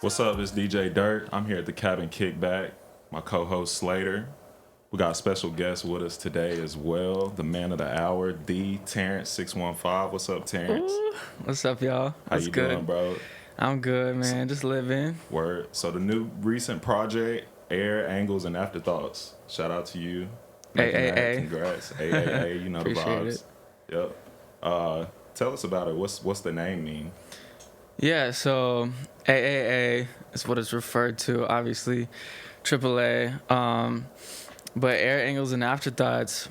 What's up? It's DJ Dirt. I'm here at the Cabin Kickback. My co-host SLATR. We got a special guest with us today as well. The man of the hour, the TERRENCE615. What's up, Terrence? Ooh, what's up, y'all? How What's you good? doing, bro? I'm good, man. Just living. Word. So the new recent project, Air, Angles, and Afterthoughts. Shout out to you. Making that. AAA. Congrats. AAA. You know the Appreciate vibes. it. Yep. Tell us about it. What's the name mean? Yeah, so AAA is what it's referred to, obviously. AAA. But Air Angles and Afterthoughts,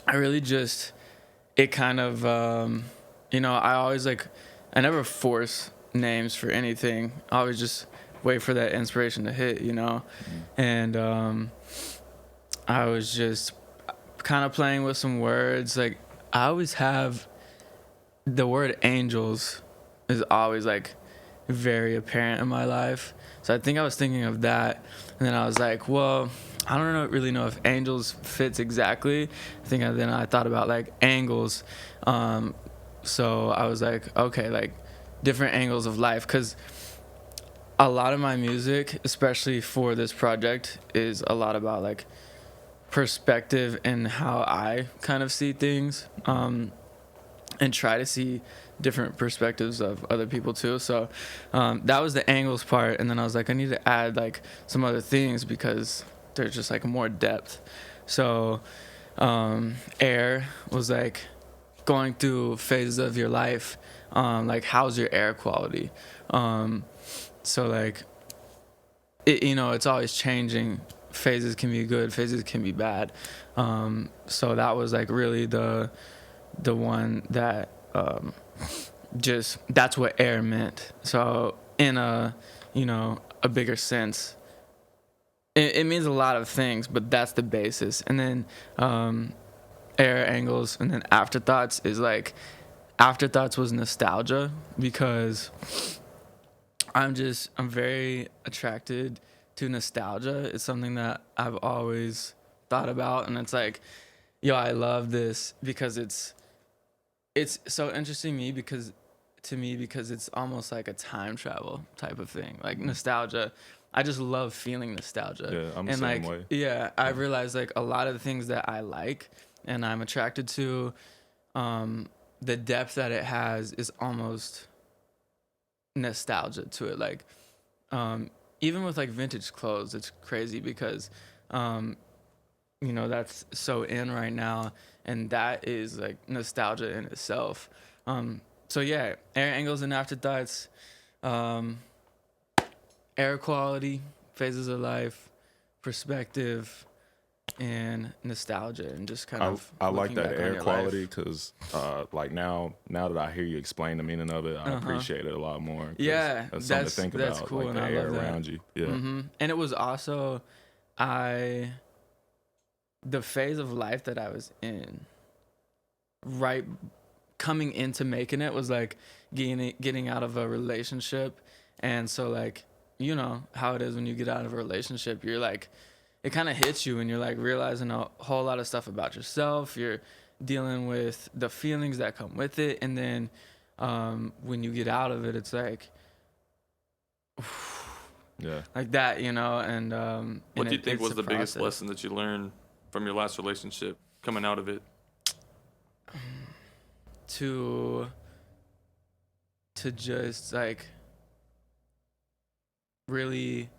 I really just, it kind of, I always I never force names for anything. I always just wait for that inspiration to hit. And I was just kind of playing with some words. Like, I always have the word angels is always very apparent in my life. So I think I was thinking of that, and then I was like, well, I don't really know if angels fits exactly. Then I thought about angles. So I was like, okay, different angles of life, because a lot of my music, especially for this project, is a lot about perspective and how I kind of see things, and try to see different perspectives of other people too. So that was the angles part, and then I was like, I need to add some other things because there's just more depth. So air was going through phases of your life, how's your air quality. So it's always changing. Phases can be good, phases can be bad. So that was really the one that just that's what air meant. So in a bigger sense, it means a lot of things, but that's the basis. And then air, angles, and then afterthoughts is afterthoughts was nostalgia, because I'm very attracted to nostalgia. It's something that I've always thought about, and it's I love this because it's so interesting to me because it's almost like a time travel type of thing, nostalgia. I just love feeling nostalgia. Yeah, I'm the And same way. yeah, I realized a lot of the things that I like and I'm attracted to, the depth that it has is almost nostalgia to it. Even with vintage clothes, it's crazy because that's so in right now, and that is nostalgia in itself. So yeah, air, angles, and afterthoughts, air quality, phases of life, perspective, and nostalgia, and just kind of I like looking that back on air your quality life. because now that I hear you explain the meaning of it, I appreciate it a lot more. 'Cause Yeah, that's something to think that's about, cool, and the I air love that. around you. Yeah. And it was also the phase of life that I was in, right, coming into making it was getting out of a relationship. And so you know how it is when you get out of a relationship, you're it kind of hits you and you're realizing a whole lot of stuff about yourself. You're dealing with the feelings that come with it, and then when you get out of it, it's Yeah. like that, and What and do you think it's was a the biggest process. lesson that you learned from your last relationship coming out of it? to just really,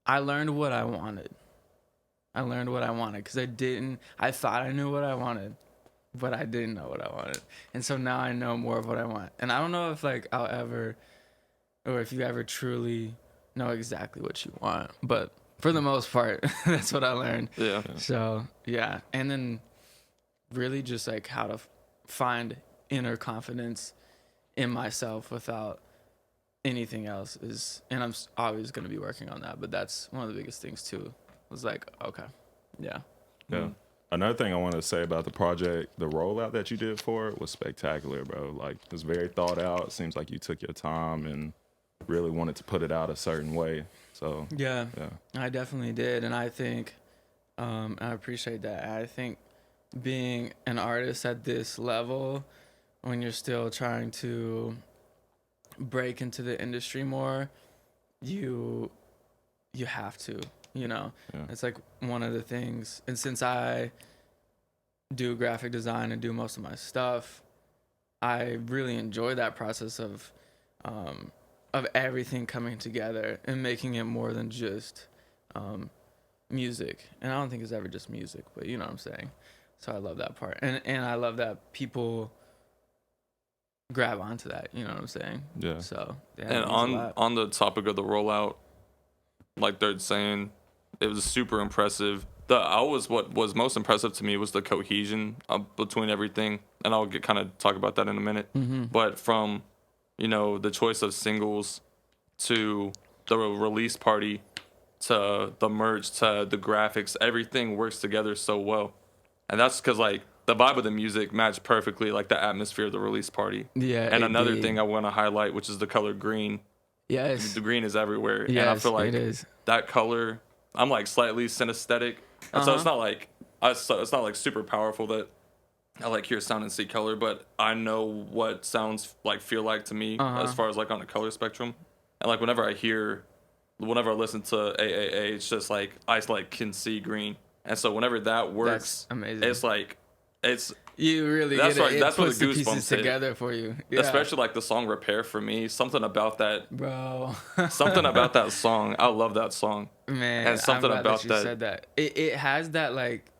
I learned what I wanted. Because I thought I knew what I wanted, but I didn't know what I wanted. And so now I know more of what I want. And I don't know if I'll ever, or if you ever truly know exactly what you want, but for the most part, that's what I learned. Yeah. So yeah. And then really just how to find inner confidence in myself without anything else and I'm always going to be working on that, but that's one of the biggest things too, was okay, yeah. Yeah. Another thing I wanted to say about the project, the rollout that you did for it was spectacular, bro. It was very thought out. It seems like you took your time and really wanted to put it out a certain way. So Yeah, yeah. I definitely did, and I think I appreciate that. I think being an artist at this level, when you're still trying to break into the industry more, you have to, you know. Yeah. It's like one of the things. And since I do graphic design and do most of my stuff, I really enjoy that process of everything coming together and making it more than just music. And I don't think it's ever just music, but you know what I'm saying. So I love that part, and I love that people grab onto that. You know what I'm saying? Yeah. So yeah, And on the topic of the rollout, like they're saying, it was super impressive. What was most impressive to me was the cohesion between everything, and I'll kind of talk about that in a minute. Mm-hmm. But from, the choice of singles to the release party to the merch to the graphics, everything works together so well, and that's because like the vibe of the music matched perfectly like the atmosphere of the release party. Yeah. And it another did. thing I want to highlight, which is the color green. Yes. The green is everywhere, and I Yes, feel like it is. that color. I'm like slightly synesthetic, and so it's not like it's not like super powerful that I like hear sound and see color, but I know what sounds like feel like to me as far as like on the color spectrum, and like whenever I listen to AAA, it's just like I like can see green, and so whenever that works, That's amazing. it's like it's. You really That's get it. right, It that's where puts the the goosebumps pieces hit. together for you. Yeah. Especially like the song "Repair" for me, something about that. Bro. Something about that song. I love that song. Man, And something I'm glad about that you that- said that. It has that like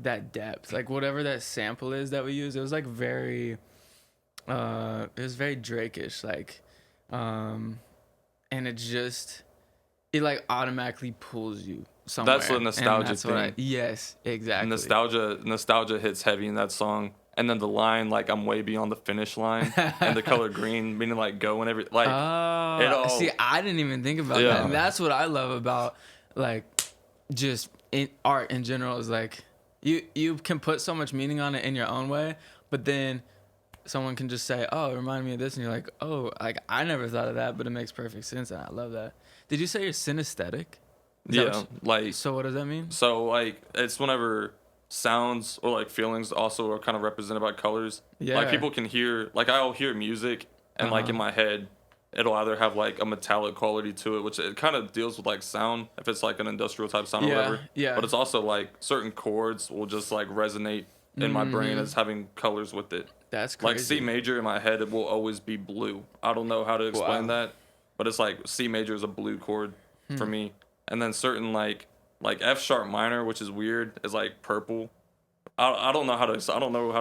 that depth. Like whatever that sample is that we use, it was like very it was very Drake-ish, like and it like automatically pulls you somewhere. That's the nostalgic And that's thing. Yes, exactly. Nostalgia hits heavy in that song. And then the line, like, I'm way beyond the finish line. And the color green, meaning, like, go and everything. Like, it all. See, I didn't even think about Yeah. that. And that's what I love about, like, just in art in general is, like, you can put so much meaning on it in your own way, but then someone can just say, oh, it reminded me of this. And you're like, oh, like, I never thought of that, but it makes perfect sense. And I love that. Did you say you're synesthetic? Is that Yeah. Like, So what does that mean? so, like, it's whenever sounds or, like, feelings also are kind of represented by colors. Yeah. Like, people can hear, like, I'll hear music, and, like, in my head, it'll either have, like, a metallic quality to it, which it kind of deals with, like, sound, if it's, like, an industrial type sound or Yeah, whatever. yeah. But it's also, like, certain chords will just, like, resonate in my brain as having colors with it. That's crazy. Like, C major in my head, it will always be blue. I don't know how to explain Wow. that, but it's, like, C major is a blue chord for me. And then certain, like F sharp minor, which is weird, is, like, purple. I don't know how to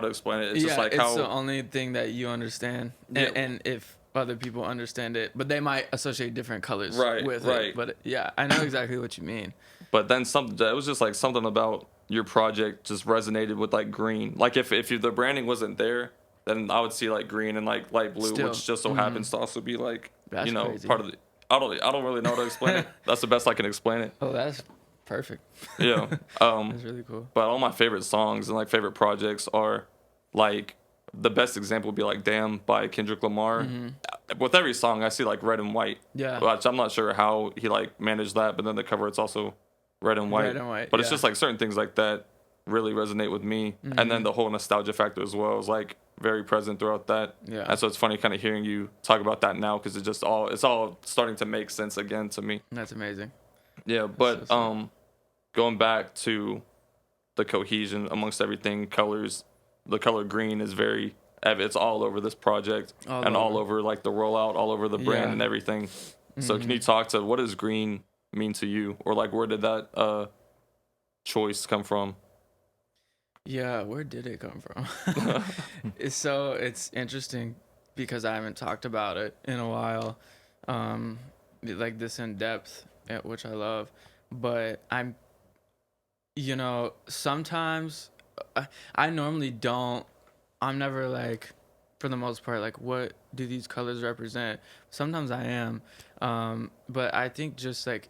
explain it. It's just like it's how the only thing that you understand, Yeah. and if other people understand it, but they might associate different colors with Right. it. But yeah, I know exactly what you mean. But then it was just like something about your project just resonated with like green. Like if the branding wasn't there, then I would see like green and like light blue, Still. which just so happens to also be like That's crazy. part of the. I don't really know how to explain it. That's the best I can explain it. Oh, that's perfect. Yeah. That's really cool. But all my favorite songs and like favorite projects are like the best example would be like "Damn" by Kendrick Lamar. With every song, I see like red and white. Yeah. Which I'm not sure how he like managed that, but then the cover it's also red and white. Red and white, But it's yeah. just like certain things like that really resonate with me, and then the whole nostalgia factor as well is like very present throughout that. Yeah. And so it's funny kind of hearing you talk about that now because it's all starting to make sense again to me. That's amazing. Yeah, but so going back to the cohesion amongst everything, colors, the color green is it's all over this project all over like the rollout, all over the brand Yeah. and everything. So can you talk to what does green mean to you, or like where did that choice come from? Yeah, where did it come from? It's interesting because I haven't talked about it in a while, like this in depth, which I love. But sometimes I normally don't. I'm never like, for the most part, like, what do these colors represent? Sometimes I am, but I think just like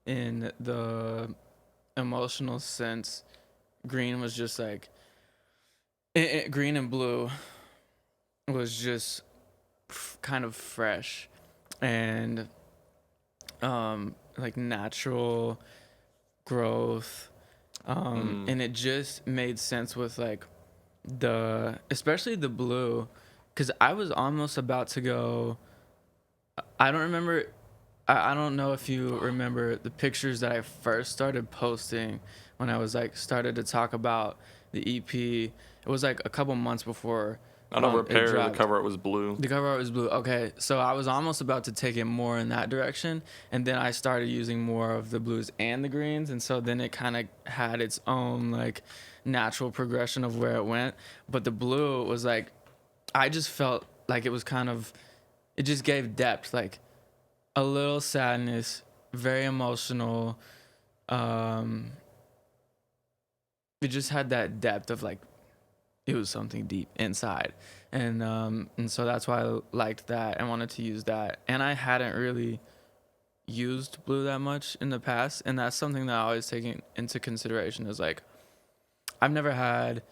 in the emotional sense, green was just like green and blue was just kind of fresh and like natural growth, and it just made sense with like especially the blue, because I was almost about to go, I don't remember I don't know if you remember the pictures that I first started posting when I was like started to talk about the EP. It was like a couple months before. I know it Repair, the dropped. cover art was blue. The cover art was blue. Okay, so I was almost about to take it more in that direction, and then I started using more of the blues and the greens, and so then it kind of had its own like natural progression of where it went. But the blue was like, I just felt like it was kind of, it just gave depth, like a little sadness, very emotional. It just had that depth of like, it was something deep inside, and so that's why I liked that and wanted to use that. And I hadn't really used blue that much in the past, and that's something that I always take into consideration is like, I've never had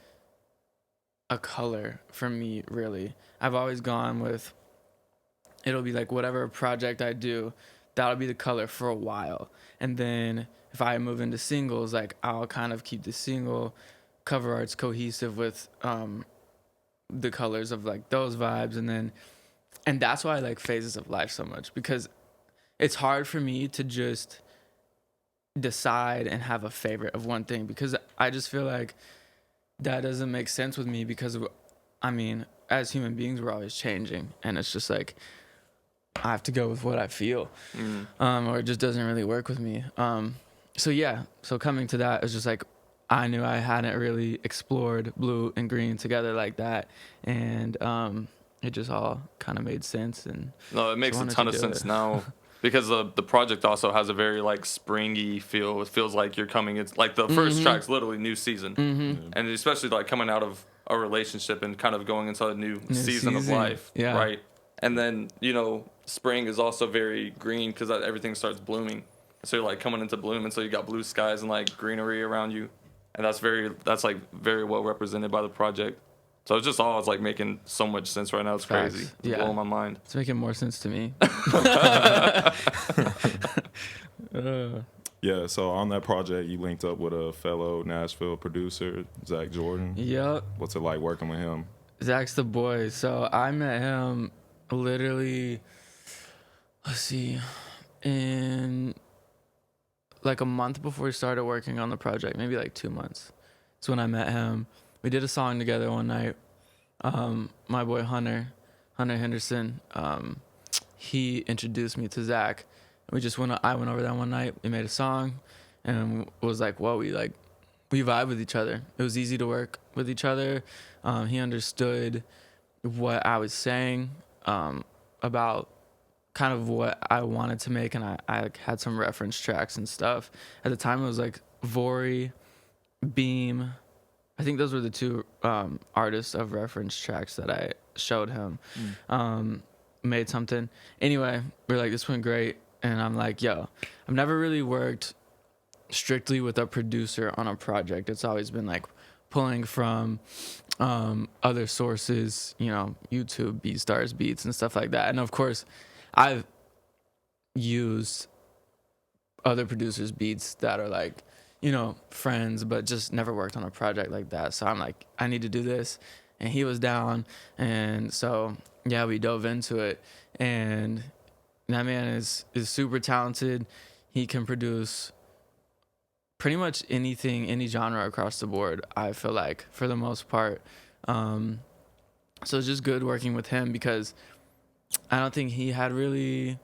a color for me really. I've always gone with, it'll be like whatever project I do, that'll be the color for a while, and then if I move into singles, like I'll kind of keep the single cover art's cohesive with the colors of like those vibes, and that's why I like Phases of Life so much, because it's hard for me to just decide and have a favorite of one thing, because I just feel like that doesn't make sense with me, because I mean, as human beings we're always changing, and it's just like I have to go with what I feel, or it just doesn't really work with me. So coming to that, it's just like I knew I hadn't really explored blue and green together like that, and it just all kind of made sense. And no, it makes a ton of sense now, because the project also has a very like springy feel. It feels like you're coming. It's like the first track's literally new season, and especially like coming out of a relationship and kind of going into a new season of life, right? And then spring is also very green because everything starts blooming. So you're like coming into bloom, and so you got blue skies and like greenery around you. And that's like very well represented by the project. So it's just all like making so much sense right now. It's Facts. crazy. It's blowing my mind. It's making more sense to me. Yeah, so on that project, you linked up with a fellow Nashville producer, Zach Jordan. Yep. What's it like working with him? Zach's the boy. So I met him literally, in like a month before we started working on the project, maybe like 2 months. That's when I met him. We did a song together one night. My boy Hunter Henderson, he introduced me to Zach. I went over that one night. We made a song, and it was like, whoa, we vibe with each other. It was easy to work with each other. He understood what I was saying about kind of what I wanted to make, and I had some reference tracks and stuff. At the time, it was like Vori, Beam. I think those were the two artists of reference tracks that I showed him. Made something. Anyway, we were like, this went great. And I'm like, yo, I've never really worked strictly with a producer on a project. It's always been like pulling from other sources, YouTube, BeatStars, Beats, and stuff like that. And of course, I've used other producers' beats that are like, friends, but just never worked on a project like that. So I'm like, I need to do this. And he was down. And so, yeah, we dove into it. And that man is super talented. He can produce pretty much anything, any genre across the board, I feel like, for the most part. So it's just good working with him, because I don't think he had really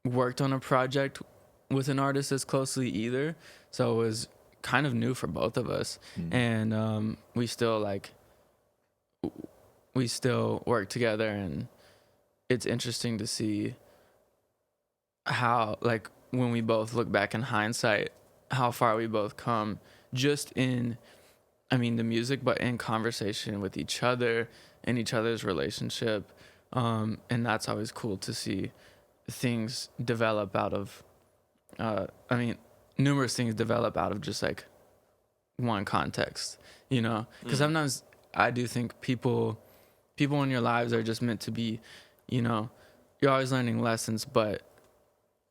worked on a project with an artist as closely either. So it was kind of new for both of us. And we still work together, and it's interesting to see how, like, when we both look back in hindsight, how far we both come just in, the music, but in conversation with each other and each other's relationship. And that's always cool to see things develop out of, numerous things develop out of just like one context, because sometimes I do think people in your lives are just meant to be, you're always learning lessons, but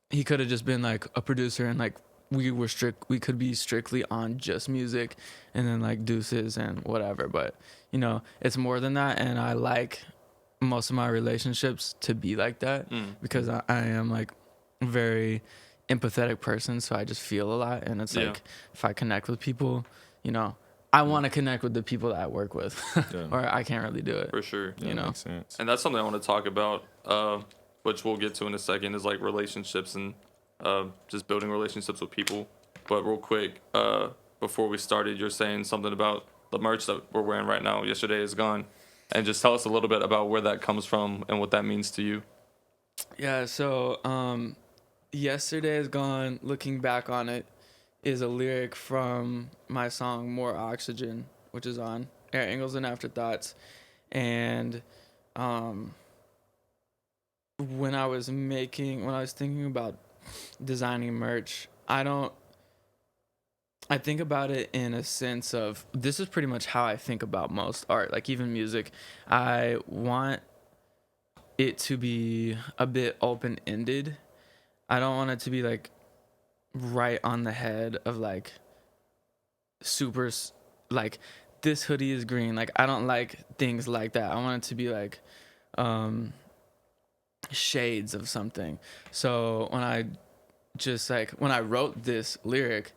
he could have just been like a producer, and like we could be strictly on just music and then like deuces and whatever. But, it's more than that. And I like most of my relationships to be like that, because I am like very empathetic person, so I just feel a lot, and it's Yeah. like if I connect with people, you know, I want to connect with the people that I work with, Yeah. or I can't really do it. For sure. Yeah, You know. makes sense. And that's something I want to talk about, which we'll get to in a second, is like relationships and just building relationships with people. But real quick, before we started, you're saying something about the merch that we're wearing right now. Yesterday is gone, and just tell us a little bit about where that comes from and what that means to you. Yeah. So, yesterday is gone. Looking back on it, is a lyric from my song "More Oxygen," which is on Air Angles and Afterthoughts, and when I was thinking about designing merch, I think about it in a sense of, this is pretty much how I think about most art, like even music. I want it to be a bit open-ended. I don't want it to be like right on the head of like super like this hoodie is green. Like I don't like things like that. I want it to be like shades of something. So when I wrote this lyric,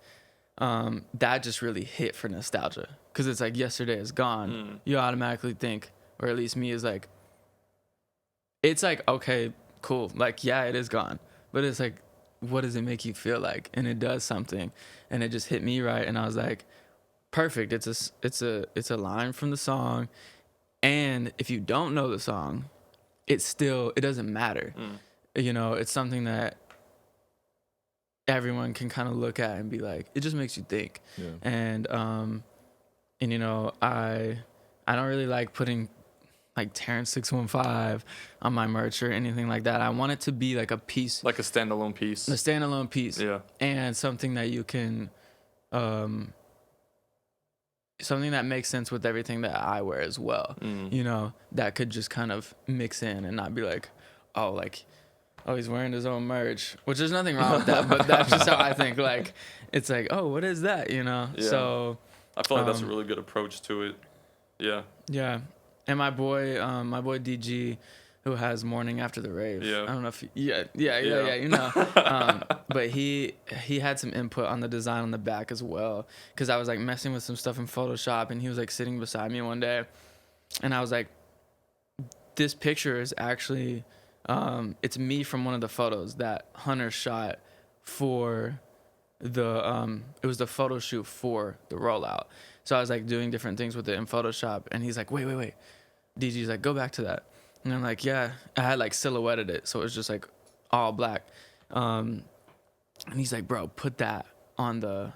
that just really hit for nostalgia, because it's like yesterday is gone. You automatically think, or at least me, is like, it's like, okay, cool, like yeah, it is gone, but it's like, what does it make you feel like? And it does something, and it just hit me right, and I was like, perfect. It's a line from the song, and if you don't know the song, it doesn't matter. You know, it's something that everyone can kind of look at and be like, it just makes you think. Yeah. And you know, I don't really like putting like TERRENCE615 on my merch or anything like that. I want it to be like a piece, Like a standalone piece. yeah, and something that you can something that makes sense with everything that I wear as well. You know, that could just kind of mix in and not be like, oh, he's wearing his own merch, which there's nothing wrong with that, but that's just how I think. Like, it's like, oh, what is that? You know? Yeah. So I feel like that's a really good approach to it. Yeah. yeah. And my boy DG, who has Morning After the Rave. Yeah. I don't know if you know. But he had some input on the design on the back as well, because I was like messing with some stuff in Photoshop, and he was like sitting beside me one day, and I was like, this picture is actually it's me from one of the photos that Hunter shot for the it was the photo shoot for the rollout. So I was like doing different things with it in Photoshop, and he's like, wait. DG's like, go back to that. And I'm like, yeah. I had like silhouetted it, so it was just like all black. And he's like, bro, put that on the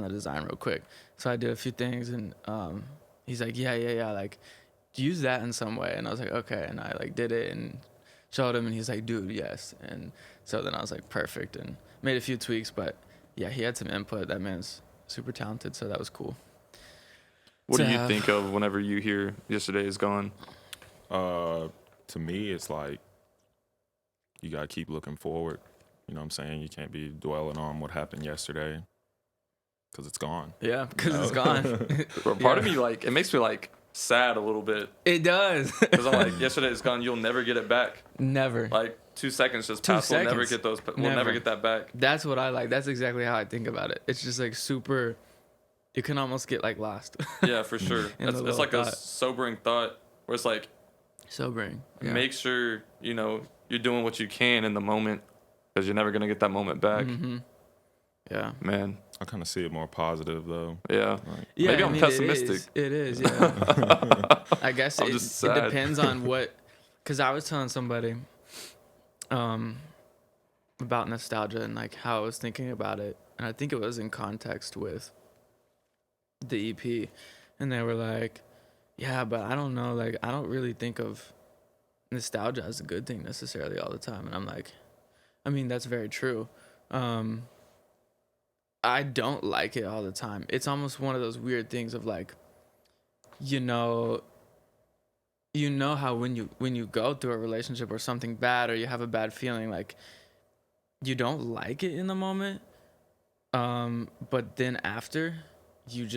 design real quick. So I did a few things, and he's like, yeah, like use that in some way. And I was like, okay. And I like did it and showed him, and he's like, dude, yes. And so then I was like, perfect, and made a few tweaks, but yeah, he had some input. That man's super talented, so that was cool. What do you think of whenever you hear Yesterday is Gone? To me, it's like you gotta keep looking forward. You know what I'm saying? You can't be dwelling on what happened yesterday, because it's gone. Yeah, because it's gone. But part of me, like, it makes me like sad a little bit, It does. because I'm like, yesterday is gone. You'll never get it back. Never. Like 2 seconds just 2 passed. We'll never seconds. get those. We'll Never. never get that back. That's what I like. That's exactly how I think about it. It's just like super. You can almost get like lost. Yeah, for sure. It's like a sobering thought where it's like, Sobering. Yeah. make sure you're doing what you can in the moment, because you're never gonna get that moment back. Mm-hmm. Yeah. Man. I kind of see it more positive though. Yeah. Like, Yeah. Maybe I'm pessimistic. It is. Yeah. I guess I'm it just sad. depends on what. Because I was telling somebody, about nostalgia and like how I was thinking about it, and I think it was in context with the EP, and they were like, yeah, but I don't know, like I don't really think of nostalgia as a good thing necessarily all the time. And I'm like, I mean, that's very true. I don't like it all the time. It's almost one of those weird things of like, you know how when you go through a relationship or something bad, or you have a bad feeling, like you don't like it in the moment, but then after you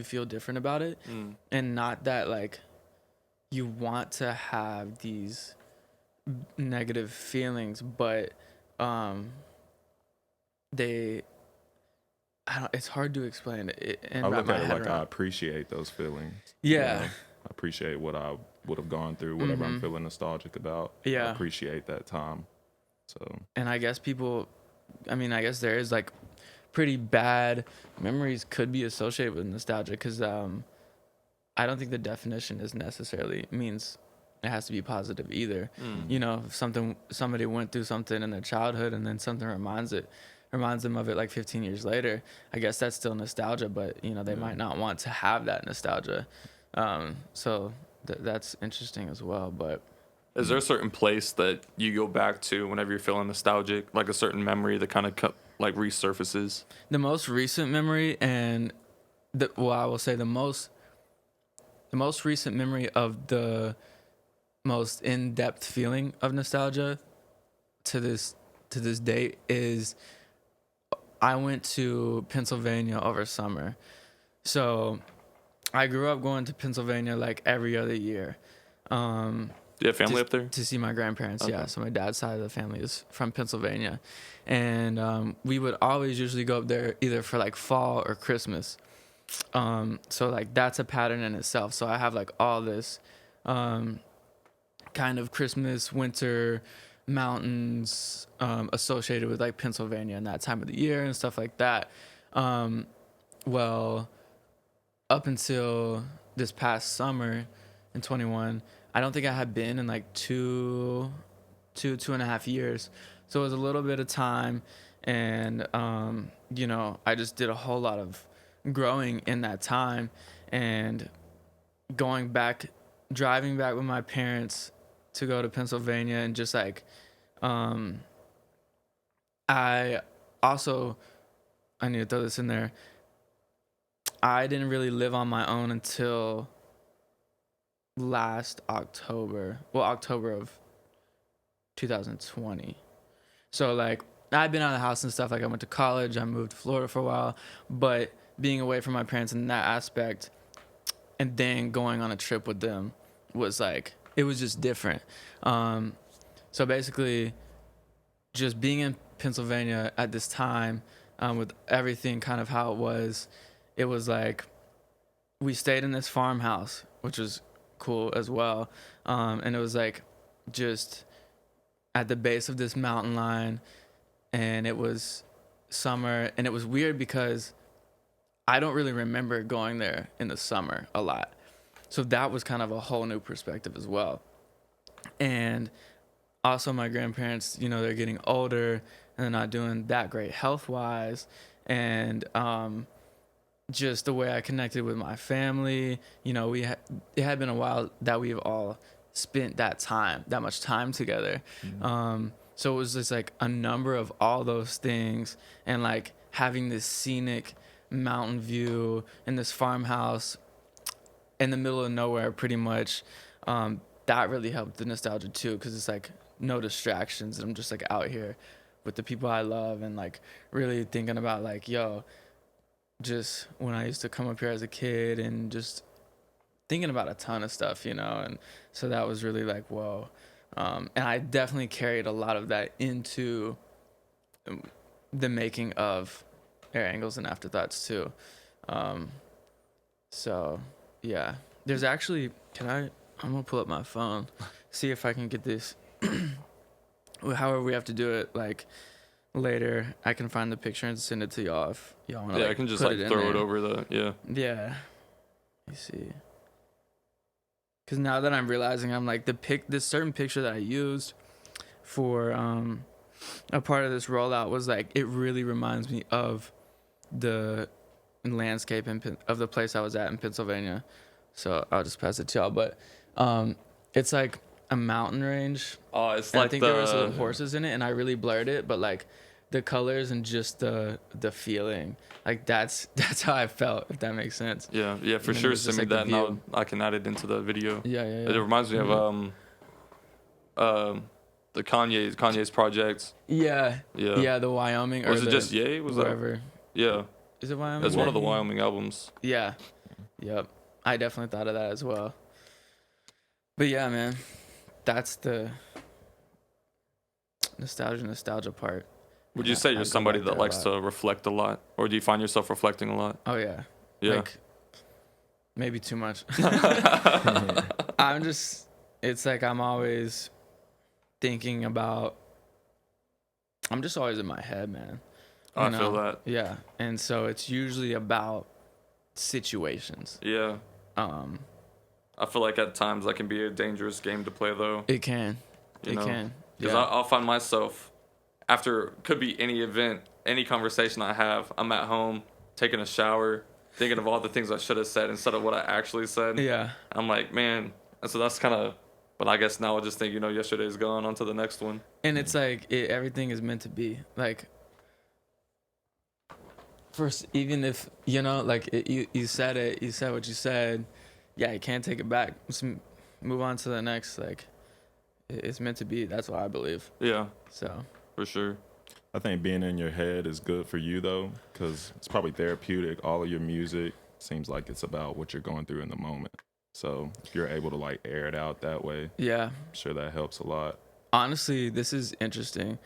feel different about it. And not that like you want to have these negative feelings, but they, I don't. It's hard to explain it and I wrap look my at it head like I around. appreciate those feelings. Yeah. I appreciate what I would have gone through, whatever I'm feeling nostalgic about. Yeah. I appreciate that time. So And I guess people, I mean, I guess there is like pretty bad memories could be associated with nostalgia because I don't think the definition is necessarily means it has to be positive either. You know, if somebody went through something in their childhood and then something reminds them of it like 15 years later, I guess that's still nostalgia, but you know, they might not want to have that nostalgia. So that's interesting as well. But Is there a certain place that you go back to whenever you're feeling nostalgic, like a certain memory that kind of like resurfaces? the most recent memory and I will say the most recent memory of the most in-depth feeling of nostalgia to this date is I went to Pennsylvania over summer. So I grew up going to Pennsylvania like every other year. Do you have family up there? To see my grandparents. Okay. Yeah, so my dad's side of the family is from Pennsylvania, and we would always usually go up there either for like fall or Christmas. So like that's a pattern in itself. So I have like all this kind of Christmas, winter, mountains associated with like Pennsylvania and that time of the year and stuff like that. Well, up until this past summer in 21, I don't think I had been in like two and a half years. So it was a little bit of time, and you know, I just did a whole lot of growing in that time, and driving back with my parents to go to Pennsylvania, and just like I need to throw this in there. I didn't really live on my own until last October. Well, October of 2020. So like I've been out of the house and stuff. Like I went to college. I moved to Florida for a while, but being away from my parents in that aspect, and then going on a trip with them was like, it was just different. So basically, just being in Pennsylvania at this time, with everything kind of how it was like we stayed in this farmhouse, which was cool as well. And it was like just at the base of this mountain line, and it was summer, and it was weird because I don't really remember going there in the summer a lot. So that was kind of a whole new perspective as well. And also my grandparents, you know, they're getting older and they're not doing that great health-wise. And just the way I connected with my family, you know, it had been a while that we've all spent that much time together. So it was just like a number of all those things, and like having this scenic mountain view in this farmhouse in the middle of nowhere pretty much. That really helped the nostalgia too, because it's like no distractions, and I'm just like out here with the people I love, and like really thinking about like, yo, just when I used to come up here as a kid, and just thinking about a ton of stuff, you know. And so that was really like, whoa. And I definitely carried a lot of that into the making of Air Angles and Afterthoughts too. So yeah, there's actually, I'm gonna pull up my phone, see if I can get this. However we have to do it, like later I can find the picture and send it to y'all if y'all want to. Yeah, I can just like throw it over the Yeah. Let me see. Because now that I'm realizing, I'm like this certain picture that I used for a part of this rollout was like, it really reminds me of the landscape of the place I was at in Pennsylvania. So I'll just pass it to y'all. But it's like a mountain range. Oh, it's and like I think there were some horses in it, and I really blurred it, but like the colors and just the feeling, like that's how I felt, if that makes sense. Yeah, for sure. Send me like that, and I can add it into the video. Yeah. It reminds me of the Kanye's project. Yeah, the Wyoming, or was it just Ye? Was wherever. that? Yeah. Is it Wyoming? It's one of the Wyoming albums. Yeah. Yep. I definitely thought of that as well. But yeah, man, that's nostalgia part. Would you Yeah, say I you're go somebody back that there a likes lot. to reflect a lot, or do you find yourself reflecting a lot? Oh yeah. Yeah. Like maybe too much. I'm just. It's like I'm always thinking about. I'm just always in my head, man. I feel that. Yeah, and so it's usually about situations. Yeah. Um, I feel like at times that can be a dangerous game to play, though. it can. You It know? can. Because Yeah. I'll find myself after could be any event, any conversation I have. I'm at home taking a shower, thinking of all the things I should have said instead of what I actually said. Yeah. I'm like, man. And so that's kind of. But I guess now I just think, yesterday's gone, on to the next one. And it's like everything is meant to be. Like, first, even if like you said it, you said what you said. Yeah, you can't take it back. Just move on to the next. Like, it's meant to be. That's what I believe. Yeah, So. for sure. I think being in your head is good for you though, because it's probably therapeutic. All of your music seems like it's about what you're going through in the moment. So if you're able to like air it out that way, Yeah. I'm sure that helps a lot. Honestly, this is interesting.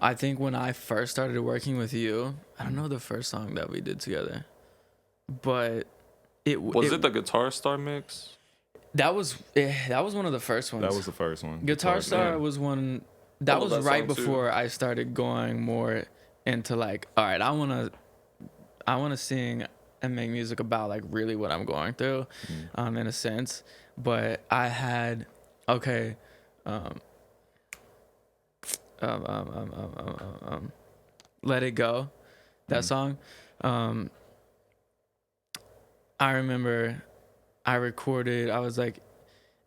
I think when I first started working with you, I don't know the first song that we did together, but Was it the Guitar Star mix? that was one of the first ones. That was the first one. Guitar Star yeah. was one that love was that right song, too. before I started going more into like, all right, I want to sing and make music about like really what I'm going through, in a sense. But I had Let It Go, that song. I remember I was like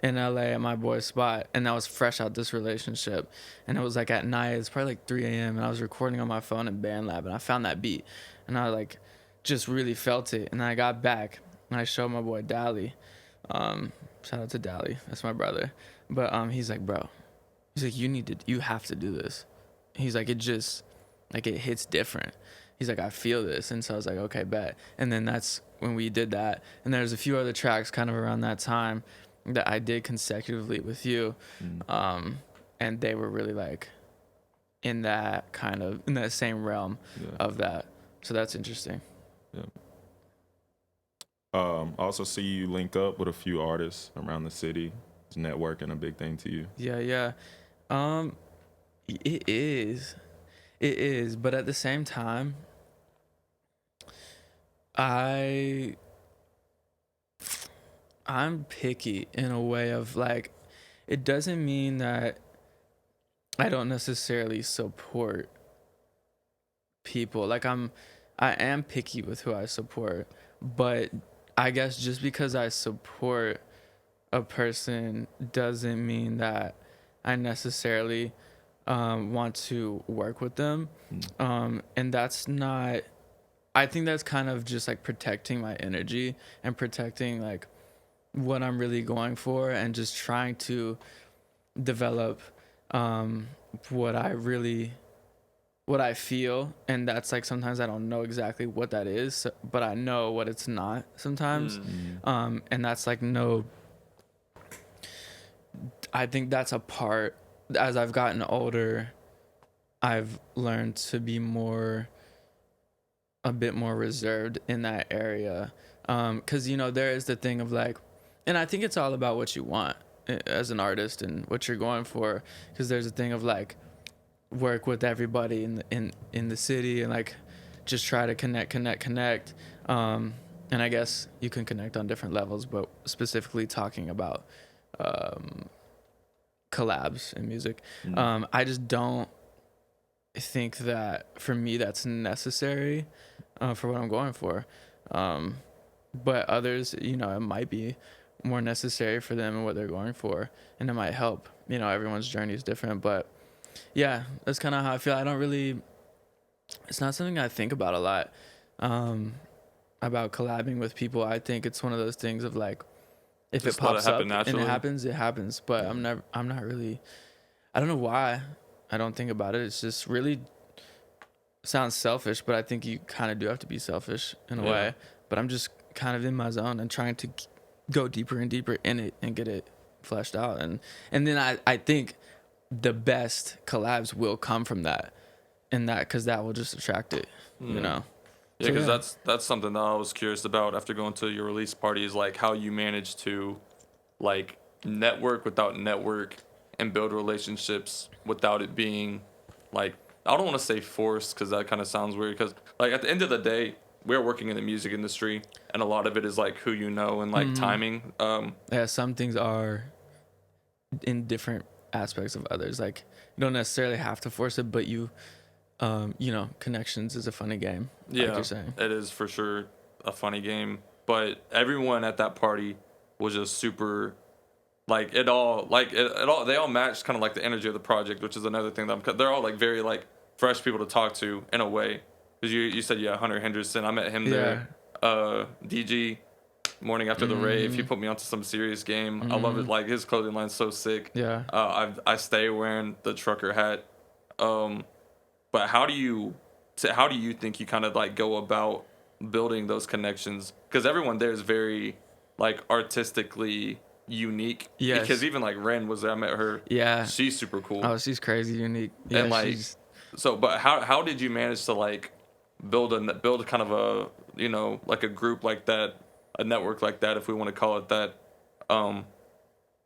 in LA at my boy's spot, and I was fresh out this relationship, and it was like at night, it's probably like 3 a.m. and I was recording on my phone in BandLab, and I found that beat, and I like just really felt it. And I got back and I showed my boy Dally. Shout out to Dally, that's my brother. But he's like, bro, he's like, you have to do this. He's like, it just like it hits different. He's like, I feel this. And so I was like, okay, bet. And then that's when we did that. And there's a few other tracks kind of around that time that I did consecutively with you. And they were really like in that same realm of that. So that's interesting. Yeah. I also see you link up with a few artists around the city. Is networking a big thing to you? Yeah. It is. But at the same time, I'm picky in a way of like, it doesn't mean that I don't necessarily support people. Like I am picky with who I support, but I guess just because I support a person doesn't mean that I necessarily want to work with them. And that's not, I think that's kind of just like protecting my energy and protecting like what I'm really going for, and just trying to develop what I feel. And that's like, sometimes I don't know exactly what that is, but I know what it's not sometimes. And that's like I think that's a part. As I've gotten older, I've learned to be a bit more reserved in that area. 'Cause there is the thing of like, and I think it's all about what you want as an artist and what you're going for. 'Cause there's a thing of like, work with everybody in the city and like just try to connect. And I guess you can connect on different levels, but specifically talking about collabs in music. I just don't think that for me that's necessary for what I'm going for. But others, it might be more necessary for them and what they're going for, and it might help. Everyone's journey is different, but yeah, that's kind of how I feel. It's not something I think about a lot, about collabing with people. I think it's one of those things of like, if Just it let it pops up happen naturally. and it happens. But I'm not really, I don't know why I don't think about it. It's just really sounds selfish, but I think you kind of do have to be selfish in a way. But I'm just kind of in my zone and trying to go deeper and deeper in it and get it fleshed out. And then I think the best collabs will come from that, and that because that will just attract it, you know. Yeah, So, because that's something that I was curious about after going to your release party, is like how you manage to like network without network and build relationships without it being like, I don't want to say forced because that kind of sounds weird, because like at the end of the day we're working in the music industry and a lot of it is like who you know and like timing. Yeah, some things are in different aspects of others. Like you don't necessarily have to force it, but you know, connections is a funny game. Yeah, like you're saying. it is for sure a funny game, but everyone at that party was just super, like it all they all matched kind of like the energy of the project, which is another thing that they're all like very like fresh people to talk to in a way, because you said Hunter Henderson, I met him there. DG, morning after the rave, he put me onto some serious game. I love it, like his clothing line's so sick. Yeah. I stay wearing the trucker hat. But how do you think you kind of like go about building those connections? Because everyone there is very like artistically unique. Yes. Because even like Ren was there, I met her. Yeah. She's super cool. Oh, she's crazy unique. Yeah, and like, so, but how did you manage to like build kind of a, you know, like a group like that, a network like that, if we want to call it that,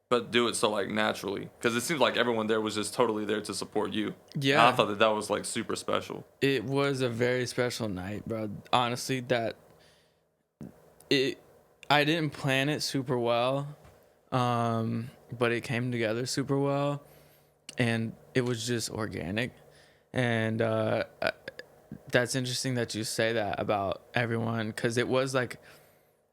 but do it so like naturally? Because it seems like everyone there was just totally there to support you. Yeah. And I thought that was like super special. It was a very special night, bro. Honestly, I didn't plan it super well, but it came together super well, and it was just organic. And that's interesting that you say that about everyone, because it was like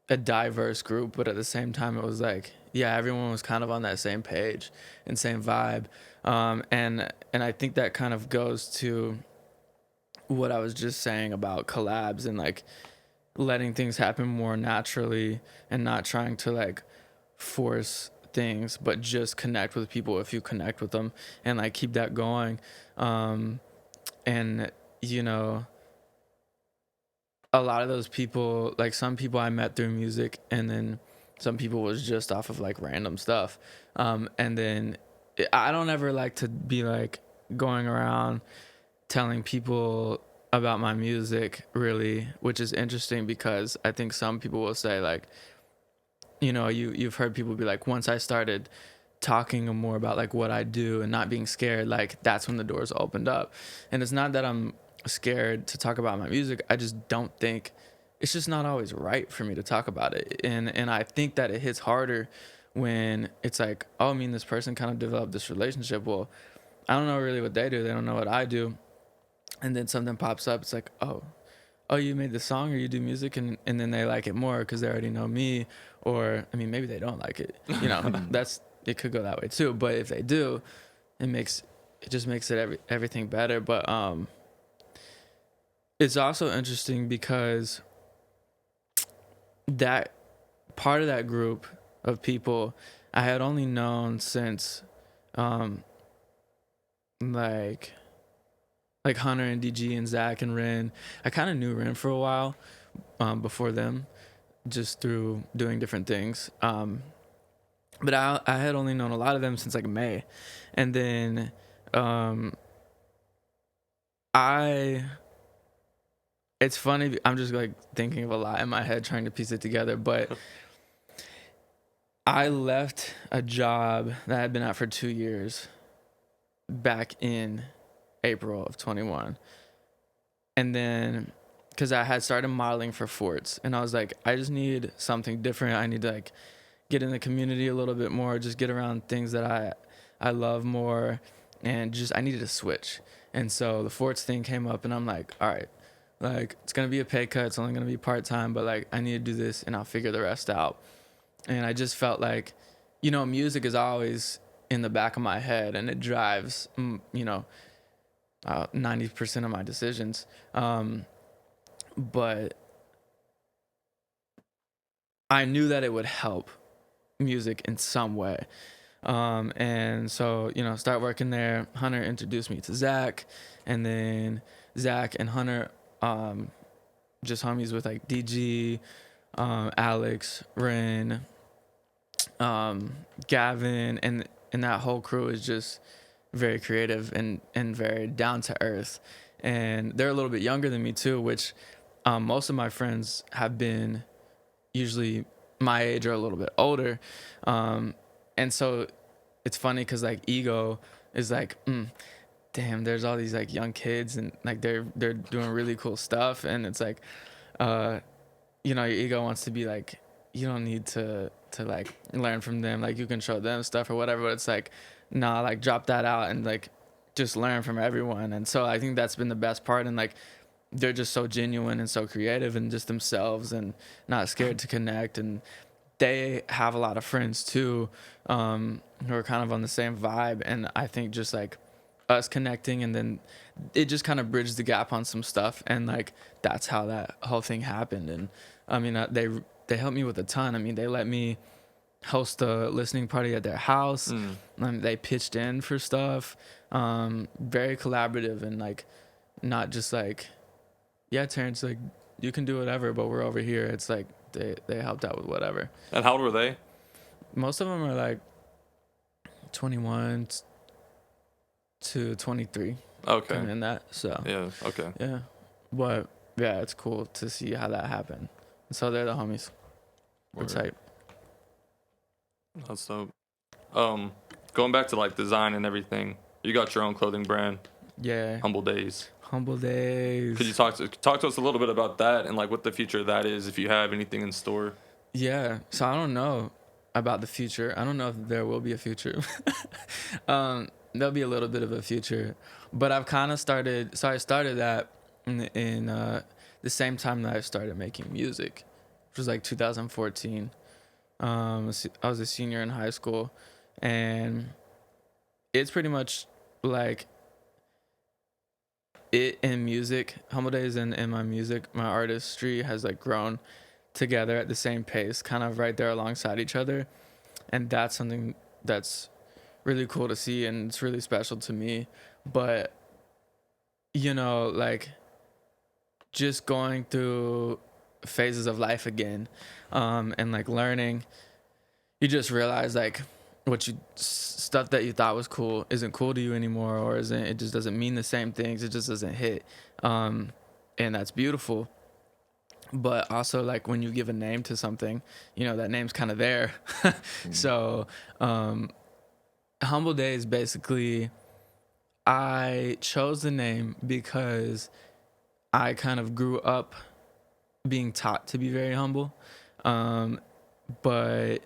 a diverse group, but at the same time, it was like, yeah, everyone was kind of on that same page and same vibe. And I think that kind of goes to what I was just saying about collabs and like letting things happen more naturally and not trying to like force things, but just connect with people if you connect with them and like keep that going. And you know, a lot of those people, like some people I met through music, and then some people was just off of like random stuff. And then I don't ever like to be like going around telling people about my music, really, which is interesting because I think some people will say like, you know, you've heard people be like, once I started talking more about like what I do and not being scared, like that's when the doors opened up. And it's not that I'm scared to talk about my music, I just don't think it's just not always right for me to talk about it. And I think that it hits harder when it's like, oh, I mean, this person kind of developed this relationship. Well, I don't know really what they do. They don't know what I do. And then something pops up. It's like, oh, you made this song or you do music, and then they like it more because they already know me. Or, I mean, maybe they don't like it. You know, it could go that way too. But if they do, it just makes it everything better. But it's also interesting because that part of that group of people I had only known since like Hunter and DG and Zach and Ren. I kind of knew Ren for a while before them, just through doing different things. But I had only known a lot of them since like May. And then it's funny, I'm just like thinking of a lot in my head trying to piece it together, but I left a job that I had been at for 2 years back in April of 21. And then, because I had started modeling for Forts, and I was like, I just need something different. I need to like get in the community a little bit more, just get around things that I love more, and just I needed to switch. And so the Forts thing came up, and I'm like, all right, like it's gonna be a pay cut, it's only gonna be part-time, but like I need to do this and I'll figure the rest out. And I just felt like, you know, music is always in the back of my head, and it drives, you know, 90% of my decisions. But I knew that it would help music in some way. And so, you know, start working there. Hunter introduced me to Zach, and then Zach and Hunter, just homies with like DG, Alex, Ren, Gavin, and that whole crew is just very creative and very down to earth. And they're a little bit younger than me too, which most of my friends have been usually my age or a little bit older. And so it's funny because like ego is like, damn, there's all these like young kids and like they're doing really cool stuff. And it's like, your ego wants to be like, you don't need to like learn from them. Like you can show them stuff or whatever, but it's like, nah, like drop that out and like just learn from everyone. And so I think that's been the best part. And like, they're just so genuine and so creative and just themselves and not scared to connect. And they have a lot of friends too, who are kind of on the same vibe. And I think just like us connecting and then it just kind of bridged the gap on some stuff. And like, that's how that whole thing happened. And I mean, they helped me with a ton. I mean, they let me host a listening party at their house. They pitched in for stuff. Very collaborative and like, not just like, yeah, Terrence, like you can do whatever, but we're over here. It's like they helped out with whatever. And how old were they? Most of them are like 21 to 23. Okay. In that, so Yeah. Okay. yeah, but yeah, it's cool to see how that happened. So they're the homies. We're tight. That's dope. Going back to like design and everything, you got your own clothing brand, Yeah. Humble Days. Humble Days. Could you talk to us a little bit about that and like what the future of that is, if you have anything in store? Yeah. So I don't know about the future. I don't know if there will be a future. There'll be a little bit of a future, but I've kind of started. So I started that in the same time that I started making music, which was like 2014. I was a senior in high school, and it's pretty much like it in music. Humble Days and my music, my artistry has like grown together at the same pace, kind of right there alongside each other, and that's something that's really cool to see, and it's really special to me. But like just going through phases of life again, and like learning, you just realize like stuff that you thought was cool isn't cool to you anymore, or it just doesn't mean the same things. It just doesn't hit, and that's beautiful. But also like when you give a name to something, that name's kind of there. So Humble Days, basically, I chose the name because I kind of grew up being taught to be very humble. But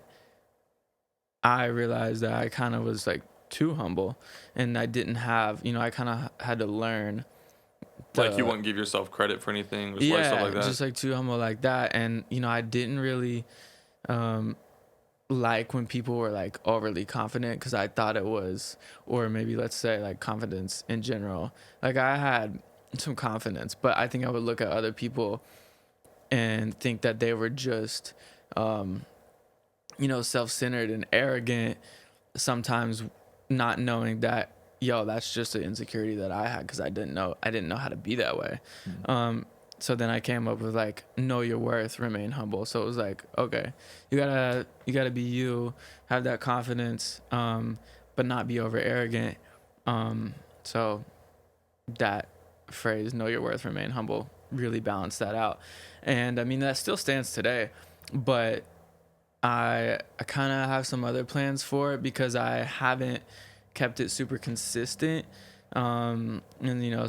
I realized that I kind of was like too humble, and I didn't have, I kind of had to learn. Like you wouldn't give yourself credit for anything, or stuff like that. Just like too humble like that. And, I didn't really like when people were like overly confident, because I thought it was, or maybe let's say like confidence in general. Like I had some confidence, but I think I would look at other people and think that they were just, self-centered and arrogant, sometimes not knowing that, that's just an insecurity that I had, because I didn't know how to be that way. So then I came up with like, know your worth, remain humble. So it was like, okay, you gotta be you, have that confidence, but not be over arrogant. So that phrase, know your worth, remain humble, really balanced that out. And I mean, that still stands today, but I kind of have some other plans for it, because I haven't kept it super consistent. And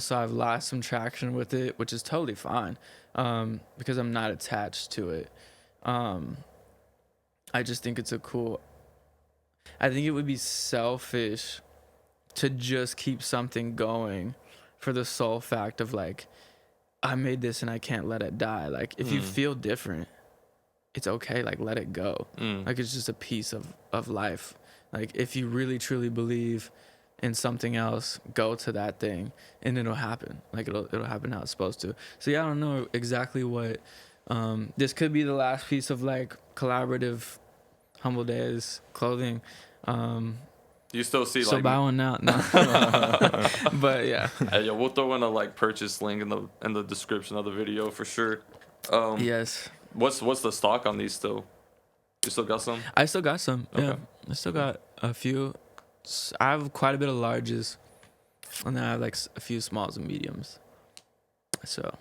so I've lost some traction with it, which is totally fine, because I'm not attached to it. I just think I think it would be selfish to just keep something going for the sole fact of like, I made this and I can't let it die. Like if you feel different, it's okay. Like let it go. Like it's just a piece of life. Like if you really truly believe in something else, go to that thing and it'll happen. Like it'll happen how it's supposed to. So yeah, I don't know exactly what, this could be the last piece of like collaborative Humble Days clothing. You still see so like buy one now. No. But yeah. Hey, we'll throw in a like purchase link in the description of the video for sure. Yes. What's the stock on these still? You still got some? I still got some. Okay. Yeah. I still got a few. I have quite a bit of larges, and then I have like a few smalls and mediums. So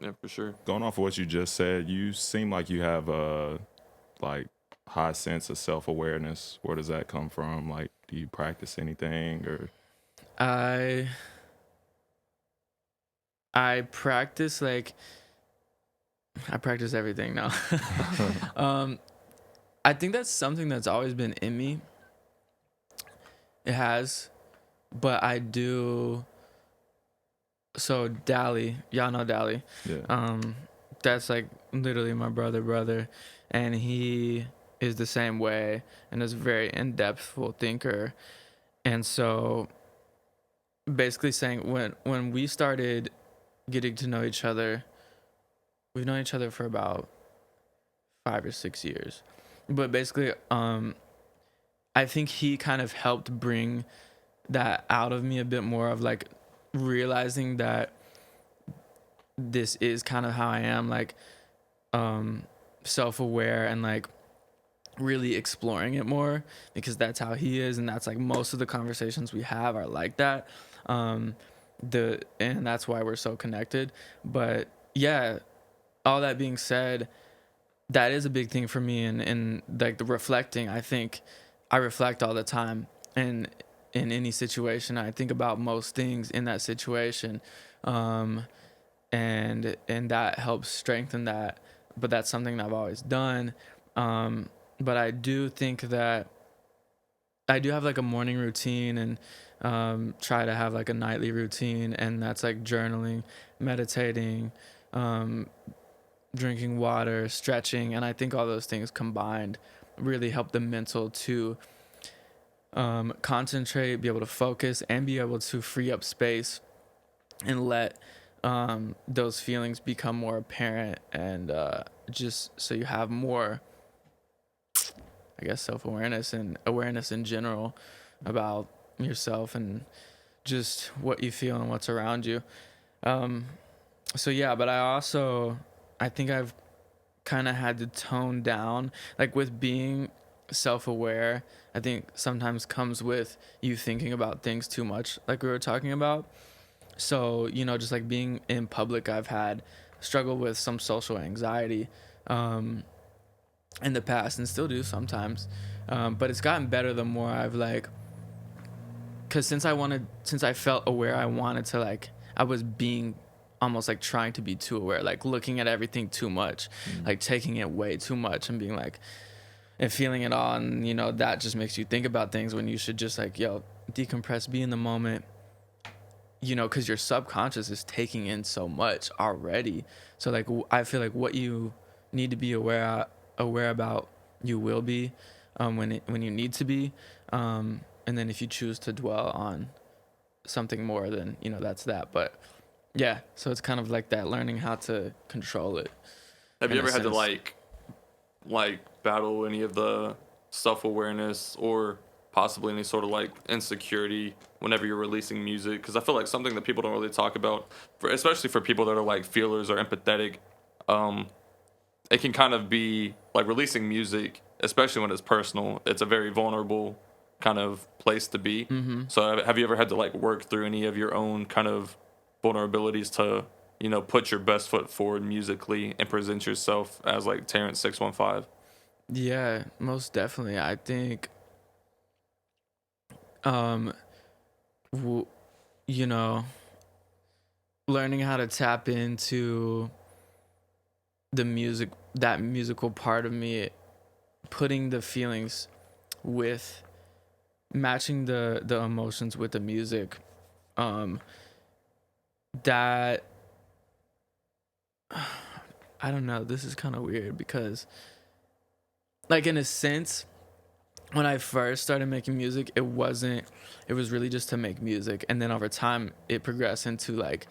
Yeah, for sure. Going off of what you just said, you seem like you have a like high sense of self-awareness. Where does that come from? Like, do you practice anything or? I practice I practice everything now. I think that's something that's always been in me. It has, but I do. So Dally, y'all know Dally. Yeah. That's like literally my brother, and he is the same way and is a very in-depthful thinker. And so basically saying when we started getting to know each other, we've known each other for about 5 or 6 years. But basically, I think he kind of helped bring that out of me a bit more of like realizing that this is kind of how I am, like self-aware and like really exploring it more, because that's how he is, and that's like most of the conversations we have are like that. And that's why we're so connected. But yeah, all that being said, that is a big thing for me, and like the reflecting. I think I reflect all the time, and in any situation I think about most things in that situation, and that helps strengthen that. But that's something that I've always done. But I do think that I do have like a morning routine, and try to have like a nightly routine, and that's like journaling, meditating, drinking water, stretching, and I think all those things combined really help the mental to concentrate, be able to focus, and be able to free up space and let those feelings become more apparent, and just so you have more, I guess, self-awareness and awareness in general about yourself and just what you feel and what's around you. So yeah, but I think I've kind of had to tone down, like with being self-aware. I think sometimes comes with you thinking about things too much, like we were talking about. So, just like being in public, I've had struggled with some social anxiety in the past, and still do sometimes. But it's gotten better the more I've like, because since I felt aware, I wanted to like, I was being almost like trying to be too aware, like looking at everything too much, like taking it way too much and being like, and feeling it all. And, that just makes you think about things when you should just like, decompress, be in the moment, because your subconscious is taking in so much already. So like, I feel like what you need to be aware about, you will be, when you need to be. And then if you choose to dwell on something more, then, that's that. But yeah, so it's kind of like that, learning how to control it. Have you ever had to like battle any of the self-awareness or possibly any sort of like insecurity whenever you're releasing music? Because I feel like something that people don't really talk about, especially for people that are like feelers or empathetic, it can kind of be like releasing music, especially when it's personal. It's a very vulnerable kind of place to be. Mm-hmm. So have you ever had to like work through any of your own kind of vulnerabilities to, put your best foot forward musically and present yourself as like TERRENCE615? Yeah, most definitely. I think, learning how to tap into the music, that musical part of me, putting the feelings with, matching the emotions with the music, that, I don't know, this is kind of weird because, like, in a sense, when I first started making music, it was really just to make music. And then over time, it progressed into like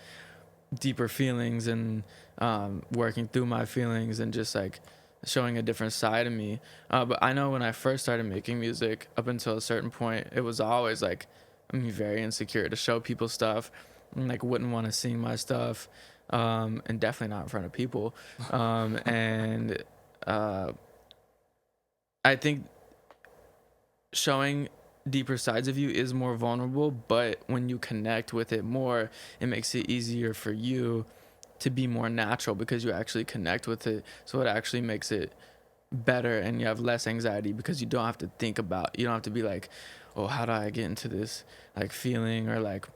deeper feelings and working through my feelings and just like showing a different side of me. But I know when I first started making music, up until a certain point, it was always like, I'm very insecure to show people stuff, and like wouldn't want to sing my stuff, and definitely not in front of people. I think showing deeper sides of you is more vulnerable, but when you connect with it more, it makes it easier for you to be more natural because you actually connect with it. So it actually makes it better, and you have less anxiety because you don't have to think about, you don't have to be like, oh, how do I get into this like feeling, or like,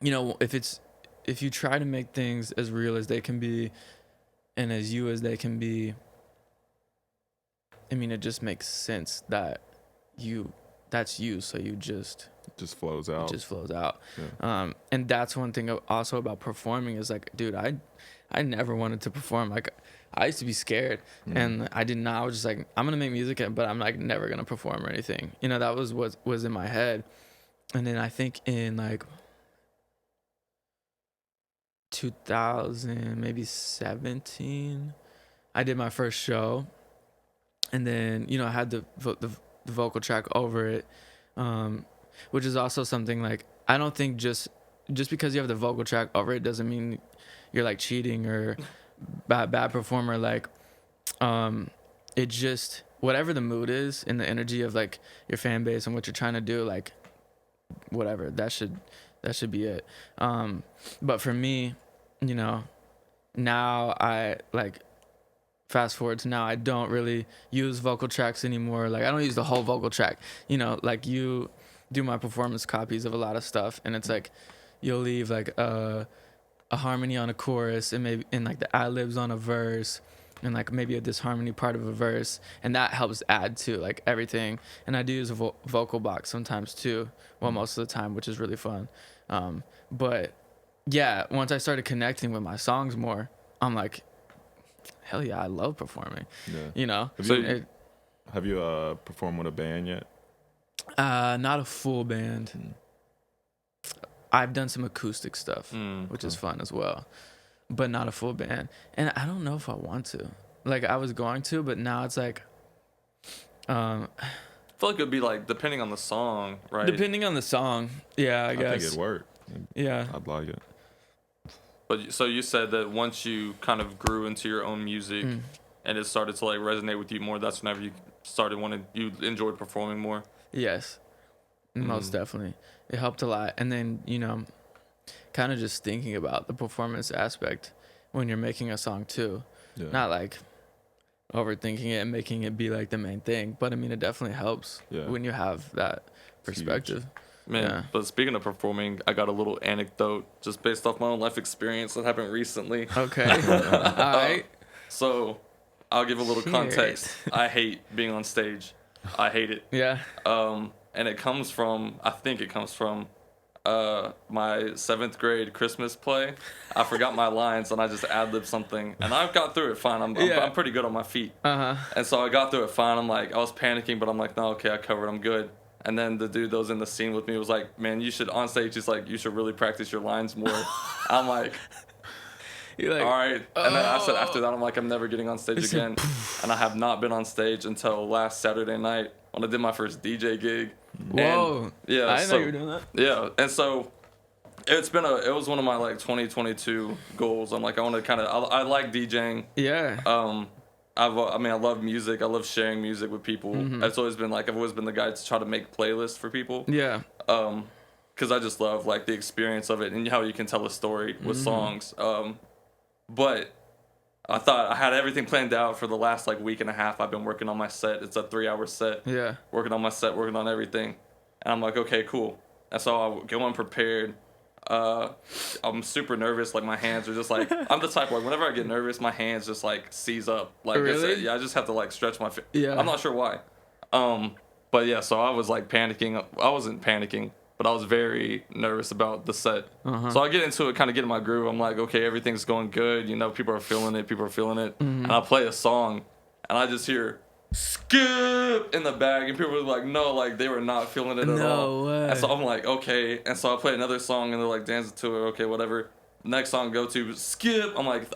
you know, if you try to make things as real as they can be and as you as they can be, I mean, it just makes sense that that's you, so you just It just flows out. it just flows out. Yeah. And that's one thing also about performing is like, dude, I never wanted to perform. Like, I used to be scared, and I did not. I was just like, I'm gonna make music, but I'm like never gonna perform or anything. You know, that was what was in my head. And then I think in like 2000, maybe 17, I did my first show, and then, you know, I had the vocal track over it, which is also something like, I don't think just because you have the vocal track over it doesn't mean you're like cheating or bad performer. Like, it just, whatever the mood is and the energy of like your fan base and what you're trying to do, like whatever, that should be it. But for me, you know, now I like, fast forward to now, I don't really use vocal tracks anymore. Like, I don't use the whole vocal track, you know, like you do my performance copies of a lot of stuff, and it's like you'll leave like a harmony on a chorus, and maybe in like the ad-libs on a verse, and like maybe a disharmony part of a verse, and that helps add to like everything. And I do use a vocal box sometimes too, well, most of the time, which is really fun. But yeah, once I started connecting with my songs more, I'm like, hell yeah, I love performing. Yeah. You know? Have you performed with a band yet? Not a full band. I've done some acoustic stuff, which is fun as well, but not a full band. And I don't know if I want to. Like, I was going to, but now it's like, I feel like it would be like depending on the song, right? Depending on the song, yeah, I guess. I think it'd work. Yeah. I'd like it. But so you said that once you kind of grew into your own music and it started to like resonate with you more, that's whenever you started you enjoyed performing more. Yes, most definitely. It helped a lot. And then, you know, kind of just thinking about the performance aspect when you're making a song too. Yeah. Not like overthinking it and making it be like the main thing, but I mean, it definitely helps when you have that perspective. Man, Yeah. But speaking of performing, I got a little anecdote just based off my own life experience that happened recently. Okay. All right. So I'll give a little context. I hate being on stage. I hate it. Yeah. And it comes from, I think it comes from my 7th grade Christmas play. I forgot my lines and I just ad-libbed something. And I got through it fine. I'm pretty good on my feet. Uh-huh. And so I got through it fine. I'm like, I was panicking, but I'm like, no, okay, I covered. I'm good. And then the dude that was in the scene with me was like, man, you should, on stage, he's like, you should really practice your lines more. I'm like, You're like, all right. And then I said after that, I'm like, I'm never getting on stage again. And I have not been on stage until last Saturday night when I did my first DJ gig. whoa. And, yeah. I didn't know you were doing that. Yeah. And so it was one of my like 2022 goals. I'm like, I want to I like DJing. Yeah. I love music. I love sharing music with people. It's always been like, I've always been the guy to try to make playlists for people. Yeah. Because I just love like the experience of it and how you can tell a story with songs. But I thought I had everything planned out for the last like week and a half. I've been working on my set. It's a 3-hour set. Yeah. Working on my set, working on everything. And I'm like, okay, cool. And so I go unprepared. I'm super nervous. Like my hands are just like, I'm the type where whenever I get nervous, my hands just like seize up. Like, really? I just have to like stretch my Yeah. I'm not sure why. But yeah, so I was like panicking. I wasn't panicking, but I was very nervous about the set. So I get into it, kind of get in my groove. I'm like, okay, everything's going good. You know, people are feeling it. And I play a song, and I just hear skip in the bag, and people were like, no, like they were not feeling it at all. No way. And so I'm like, okay. And so I play another song, and they're like dancing to it. Okay, whatever. Next song go to skip. I'm like,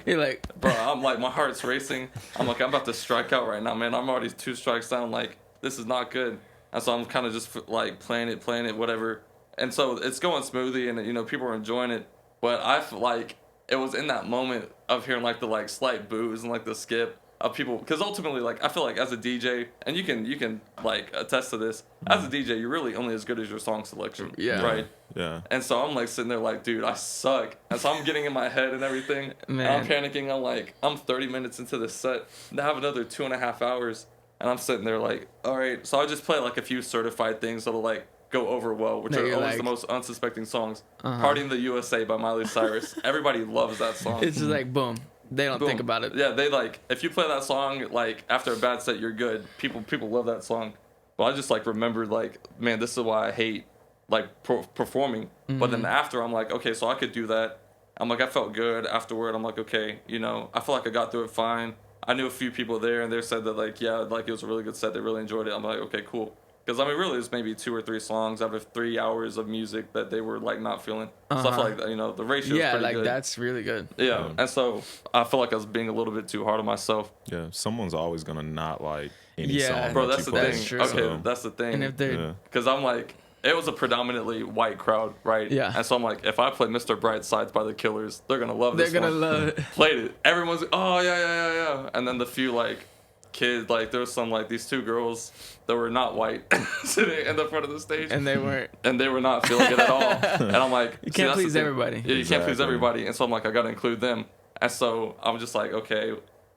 You're like, bro, I'm like, my heart's racing. I'm like, I'm about to strike out right now, man. I'm already 2 strikes down. Like, this is not good. And so I'm kind of just like playing it, whatever. And so it's going smoothly, and you know, people are enjoying it. But I feel like it was in that moment of hearing like the like slight boos and like the skip of people, because ultimately, like, I feel like as a DJ, and you can like attest to this, as a DJ, you're really only as good as your song selection. Yeah. Right. Yeah. And so I'm like sitting there like, dude, I suck. And so I'm getting in my head and everything. Man. And I'm panicking. I'm like, I'm 30 minutes into this set. And I have another 2.5 hours. And I'm sitting there like, all right. So I just play like a few certified things that'll like go over well, which That are you're always like- the most unsuspecting songs. Party in the USA by Miley Cyrus. Everybody loves that song. It's just like boom. They don't think Boom. about it. Yeah, they like, if you play that song like after a bad set, you're good. People love that song. But I just like remembered like, man, this is why I hate like performing. But then after, I'm like, okay, so I could do that. I'm like, I felt good afterward. I'm like, okay, you know, I feel like I got through it fine. I knew a few people there, and they said that like, yeah, like it was a really good set. They really enjoyed it. I'm like, okay, cool. Because I mean, really, it's maybe 2 or 3 songs out of 3 hours of music that they were like not feeling. So I feel like, you know, the ratio is Yeah, pretty like good. that's really good. Yeah, and so I feel like I was being a little bit too hard on myself. Yeah. Someone's always gonna not like any Yeah. song Bro, that that's you the play. thing. That's true. Okay, So, that's the thing. And if they're yeah. Because I'm like, it was a predominantly white crowd, right? Yeah. And so I'm like, if I play Mr. Brightsides by the Killers, they're gonna love they're this gonna one. love it. Played it. Everyone's like, oh yeah. And then the few like kids, like there was some like these 2 girls that were not white sitting in the front of the stage, And they weren't. and they were not feeling it at all. And I'm like, You see, can't that's the please thing. everybody. Yeah, you can't please Exactly. everybody. And so I'm like, I gotta include them. And so I'm just like, okay,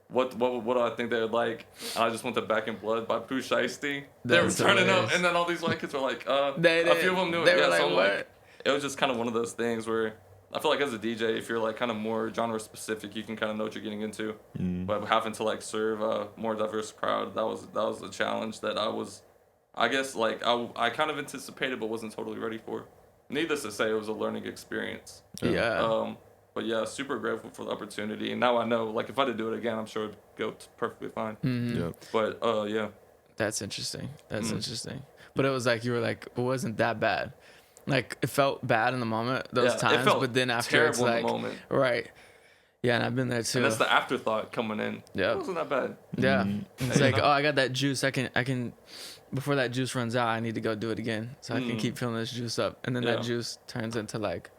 what do I think they would like? And I just went to Back in Blood by Pooh Shiesty. They were That's turning up, hilarious. and then all these white kids were like, a They few of them knew it. They were Yeah, like, so I'm what? like, it was just kind of one of those things where I feel like as a DJ, if you're like kind of more genre specific, you can kind of know what you're getting into. But having to like serve a more diverse crowd, that was a challenge that I guess like I kind of anticipated but wasn't totally ready for. Needless to say, it was a learning experience. Yeah. But yeah, super grateful for the opportunity. And now I know, like, if I did do it again, I'm sure it'd go perfectly fine. Yeah. But yeah, That's interesting. That's interesting. But it was like you were like, it wasn't that bad. Like it felt bad in the moment those Yeah, it times, felt but then after terrible it's in the like moment. right. Yeah, and I've been there too. and that's the afterthought coming in. Yeah. It wasn't that bad. Yeah. It's Hey, like, you know? oh, I got that juice. I can before that juice runs out, I need to go do it again. So I can keep filling this juice up. And then Yeah. that juice turns into like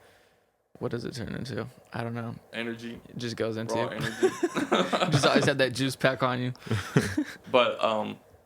what does it turn into? I don't know. Energy, It just goes into raw you. energy. You just always have that juice pack on you. But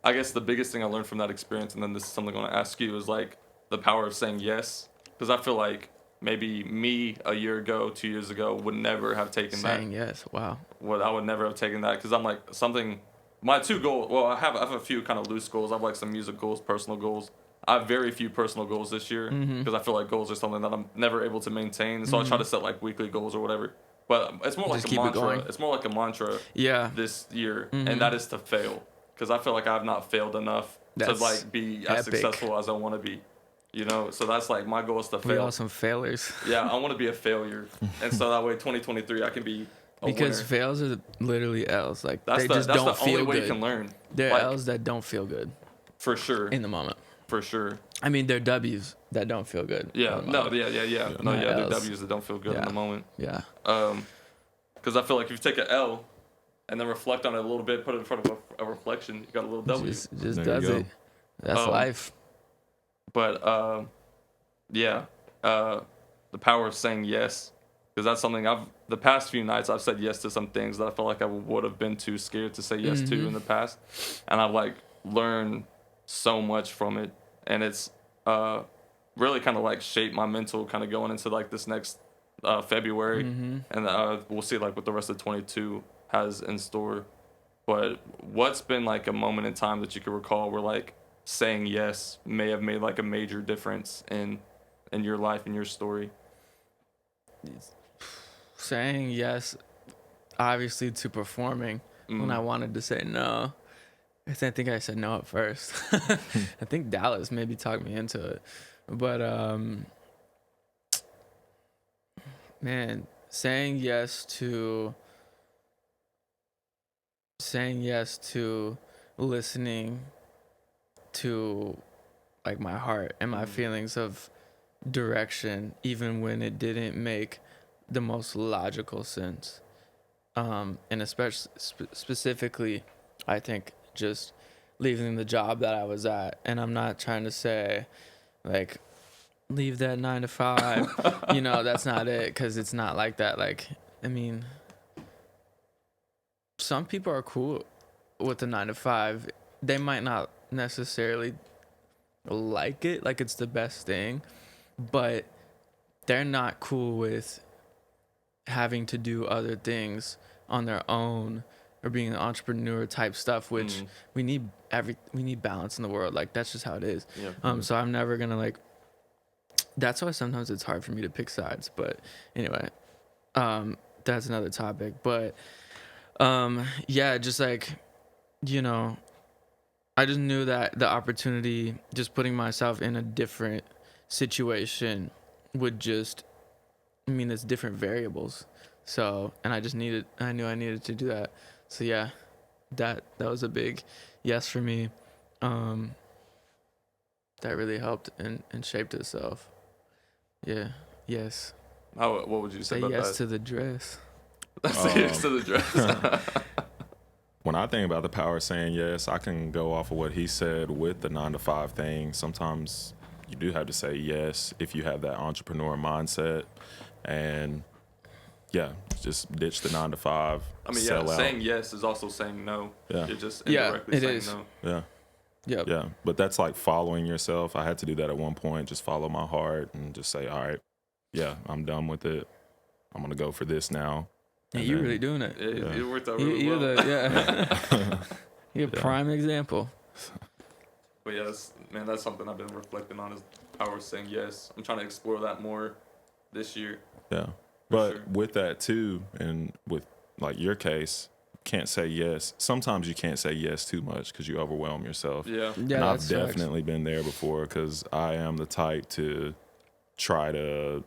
I guess the biggest thing I learned from that experience, and then this is something I want to ask you, is like the power of saying yes. Because I feel like maybe me a year ago, 2 years ago, would never have taken Saying yes. Wow. I would never have taken that, because I'm like something. My 2 goals. Well, I have a few kind of loose goals. I have like some music goals, personal goals. I have very few personal goals this year because I feel like goals are something that I'm never able to maintain. So I try to set like weekly goals or whatever. But it's more like Just a keep it mantra. going. It's more like a mantra Yeah. this year, and that is to fail. Because I feel like I have not failed enough to That's like be as epic. successful as I want to be. You know, so that's like my goal is to We fail. all some failures. Yeah, I want to be a failure, and so that way 2023 I can be a Because winner. fails are literally L's. Like That's they the just that's don't the only feel way you good. can learn. They're Like, L's that don't feel good for sure, in the moment. for sure. I mean, they're W's that don't feel good. Yeah, in the no, moment. yeah. No, Not yeah, the Ls. W's that don't feel good in Yeah. the moment. Yeah. Because I feel like if you take an L and then reflect on it a little bit, put it in front of a reflection, you got a little W. Just There you does go. it. That's life. But yeah, the power of saying yes, because that's something the past few nights I've said yes to some things that I felt like I would have been too scared to say yes to in the past, and I've like learned so much from it, and it's really kind of like shaped my mental kind of going into like this next February, and we'll see like what the rest of 22 has in store. But what's been like a moment in time that you can recall where like saying yes may have made like a major difference in your life and your story? Saying yes, obviously, to performing when I wanted to say no. I think I said no at first. I think Dallas maybe talked me into it. But, man, saying yes to listening to like my heart and my feelings of direction, even when it didn't make the most logical sense, and especially specifically, I think just leaving the job that I was at. And I'm not trying to say like leave that 9 to 5, you know, that's not it, because it's not like that. Like, I mean, some people are cool with the 9 to 5. They might not necessarily like it, like it's the best thing, but they're not cool with having to do other things on their own or being an entrepreneur type stuff, which we need balance in the world. Like that's just how it is. Yeah. So I'm never gonna like, that's why sometimes it's hard for me to pick sides. But anyway, that's another topic. But yeah, just like, you know, I just knew that the opportunity, just putting myself in a different situation would just mean it's different variables. So, and I knew I needed to do that. So yeah, that was a big yes for me. That really helped and shaped itself. Yeah. Yes. What would you say Say about yes that? to the dress. Say yes to the dress. When I think about the power of saying yes, I can go off of what he said with the 9 to 5 thing. Sometimes you do have to say yes if you have that entrepreneur mindset, and yeah, just ditch the 9 to 5. I mean, sell out. saying yes is also saying no. Yeah. You're just Yeah, indirectly it saying is. no. Yeah. Yep. Yeah, but that's like following yourself. I had to do that at one point, just follow my heart and just say, all right, yeah, I'm done with it. I'm going to go for this now. Yeah, And you're then- really doing it. It worked out really You're well. you're a Yeah. prime example. But yeah, that's something I've been reflecting on is the power of saying yes. I'm trying to explore that more this year. Yeah. But sure. with that too, and with like your case, can't say yes. Sometimes you can't say yes too much because you overwhelm yourself. Yeah. Yeah, And I've that's facts. definitely been there before because I am the type to try to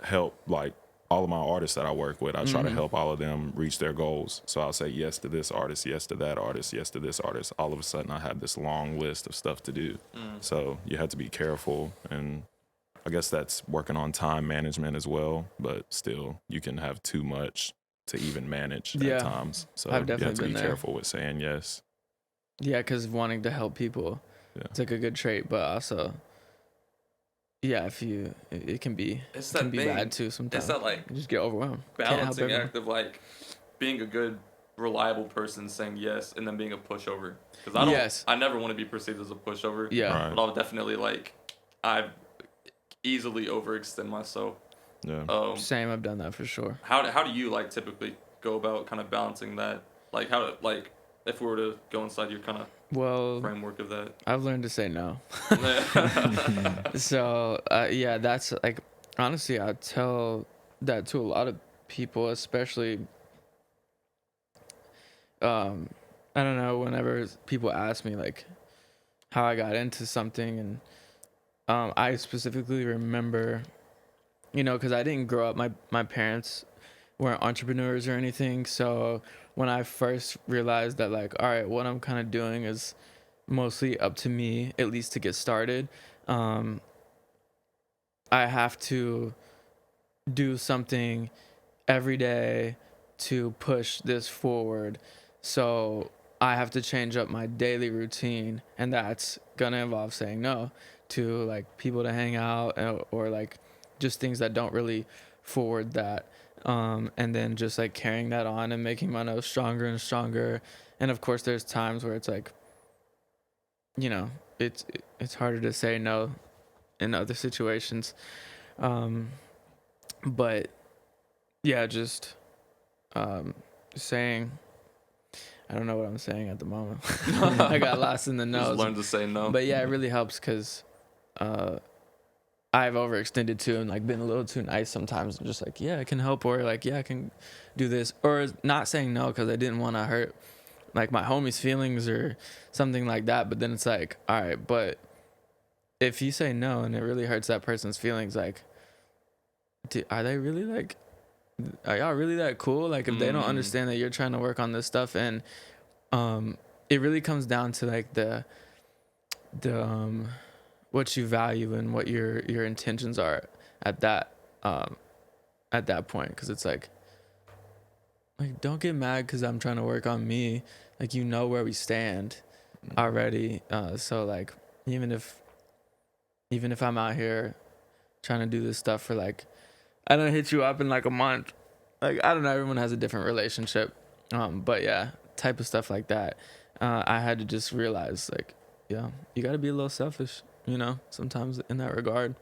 help like all of my artists that I work with. I try to help all of them reach their goals. So I'll say yes to this artist, yes to that artist, yes to this artist. All of a sudden I have this long list of stuff to do. So you have to be careful, and I guess that's working on time management as well, but still you can have too much to even manage Yeah. at times. So I've you have definitely to be been there. careful with saying yes. Yeah, because wanting to help people, Yeah. it's like a good trait, but also, yeah, it can be It's it can that be thing. bad too sometimes. It's that like You just get overwhelmed. Can't help balancing everyone. act of like being a good, reliable person saying yes and then being a pushover. Because Yes. I never want to be perceived as a pushover. Yeah. Right. But I'll definitely I easily overextend myself. Yeah. Same, I've done that for sure. How do you like typically go about kind of balancing that? Like if we were to go inside your kind of Well, framework of that. I've learned to say no. So yeah, that's like, honestly, I tell that to a lot of people, especially I don't know, whenever people ask me like how I got into something, and I specifically remember, you know, because I didn't grow up, my parents weren't entrepreneurs or anything, so when I first realized that like, all right, what I'm kind of doing is mostly up to me, at least to get started, I have to do something every day to push this forward. So I have to change up my daily routine, and that's gonna involve saying no to like people to hang out, or like just things that don't really forward that, and then just like carrying that on and making my no stronger and stronger. And of course there's times where it's like, you know, it's harder to say no in other situations, but yeah, just saying, I don't know what I'm saying at the moment. I got lost in the Just no's. learn to say no. But yeah, it really helps because I've overextended too and like been a little too nice sometimes, and just like, yeah, I can help, or like, yeah, I can do this, or not saying no because I didn't want to hurt like my homie's feelings or something like that. But then it's like, all right, but if you say no and it really hurts that person's feelings, like, are they really like, are y'all really that cool? Like, if they don't understand that you're trying to work on this stuff, and it really comes down to like the what you value and what your intentions are at that point, because it's like don't get mad because I'm trying to work on me. Like, you know where we stand already, so like even if I'm out here trying to do this stuff for like, I don't hit you up in like a month, like, I don't know, everyone has a different relationship But yeah, type of stuff like that. I had to just realize, like, yeah, you got to be a little selfish, sometimes in that regard.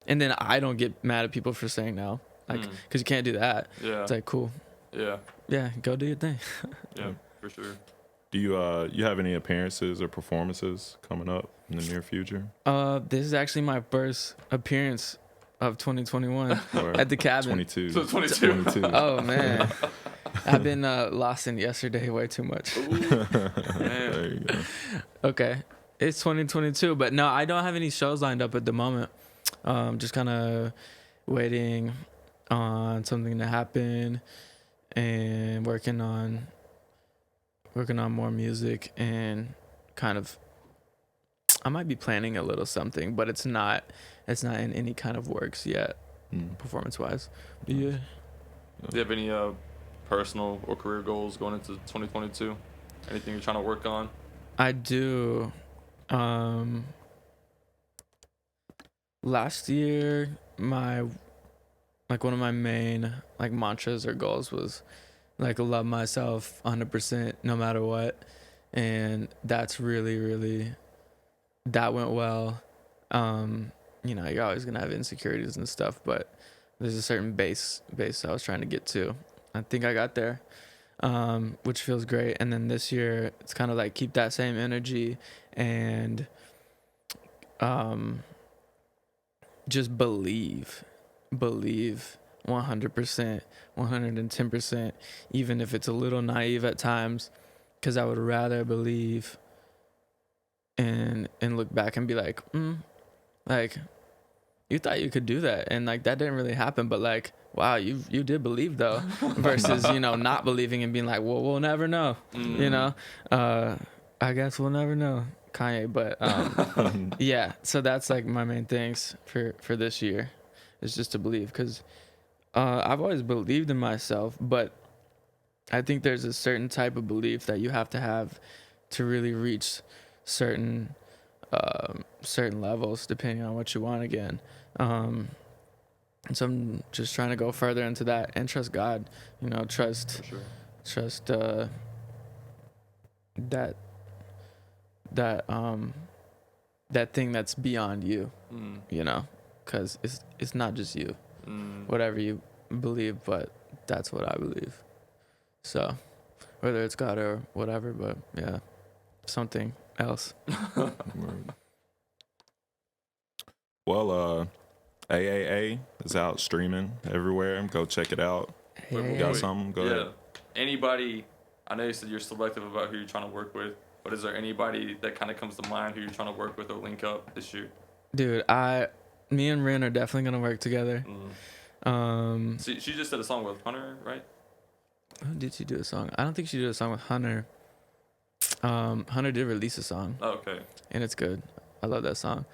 And then I don't get mad at people for saying no, like, because you can't do that. Yeah. It's like, cool. Yeah. Yeah, go do your thing. Yeah, for sure. Do you have any appearances or performances coming up in the near future? This is actually my first appearance of 2021 Or at the Cabin. 22. So 22. Oh man, I've been lost in yesterday way too much. Ooh, man. There you go. Okay, it's 2022, but no, I don't have any shows lined up at the moment. Just kind of waiting on something to happen and working on more music, and kind of I might be planning a little something, but it's not in any kind of works yet, performance wise. Yeah. Do you have any personal or career goals going into 2022? Anything you're trying to work on? I do. Last year, one of my main mantras or goals was love myself 100% no matter what, and that's really that went well. You're always gonna have insecurities and stuff, but there's a certain base I was trying to get to. I think I got there, which feels great. And then this year, it's kind of like keep that same energy and just believe 100%, 110%, even if it's a little naive at times, because I would rather believe and look back and be like, you thought you could do that, and that didn't really happen, but wow, you did believe though, versus not believing and being like, well, we'll never know. I guess we'll never know, Kanye. But yeah, so that's my main things for this year, is just to believe, because I've always believed in myself, but I think there's a certain type of belief that you have to really reach certain levels, depending on what you want again. And so I'm just trying to go further into that and trust God, trust that thing that's beyond you, because it's not just you, whatever you believe, but that's what I believe. So whether it's God or whatever, but yeah, something else. Well, AAA is out streaming everywhere. Go check it out. Hey. Got something? Go ahead. Anybody, I know you said you're selective about who you're trying to work with, but is there anybody that kind of comes to mind who you're trying to work with or link up this year? Dude, me and Rin are definitely gonna work together. She just did a song with Hunter, right? Who did she do a song? I don't think she did a song with Hunter. Hunter did release a song. Oh, okay. And it's good. I love that song.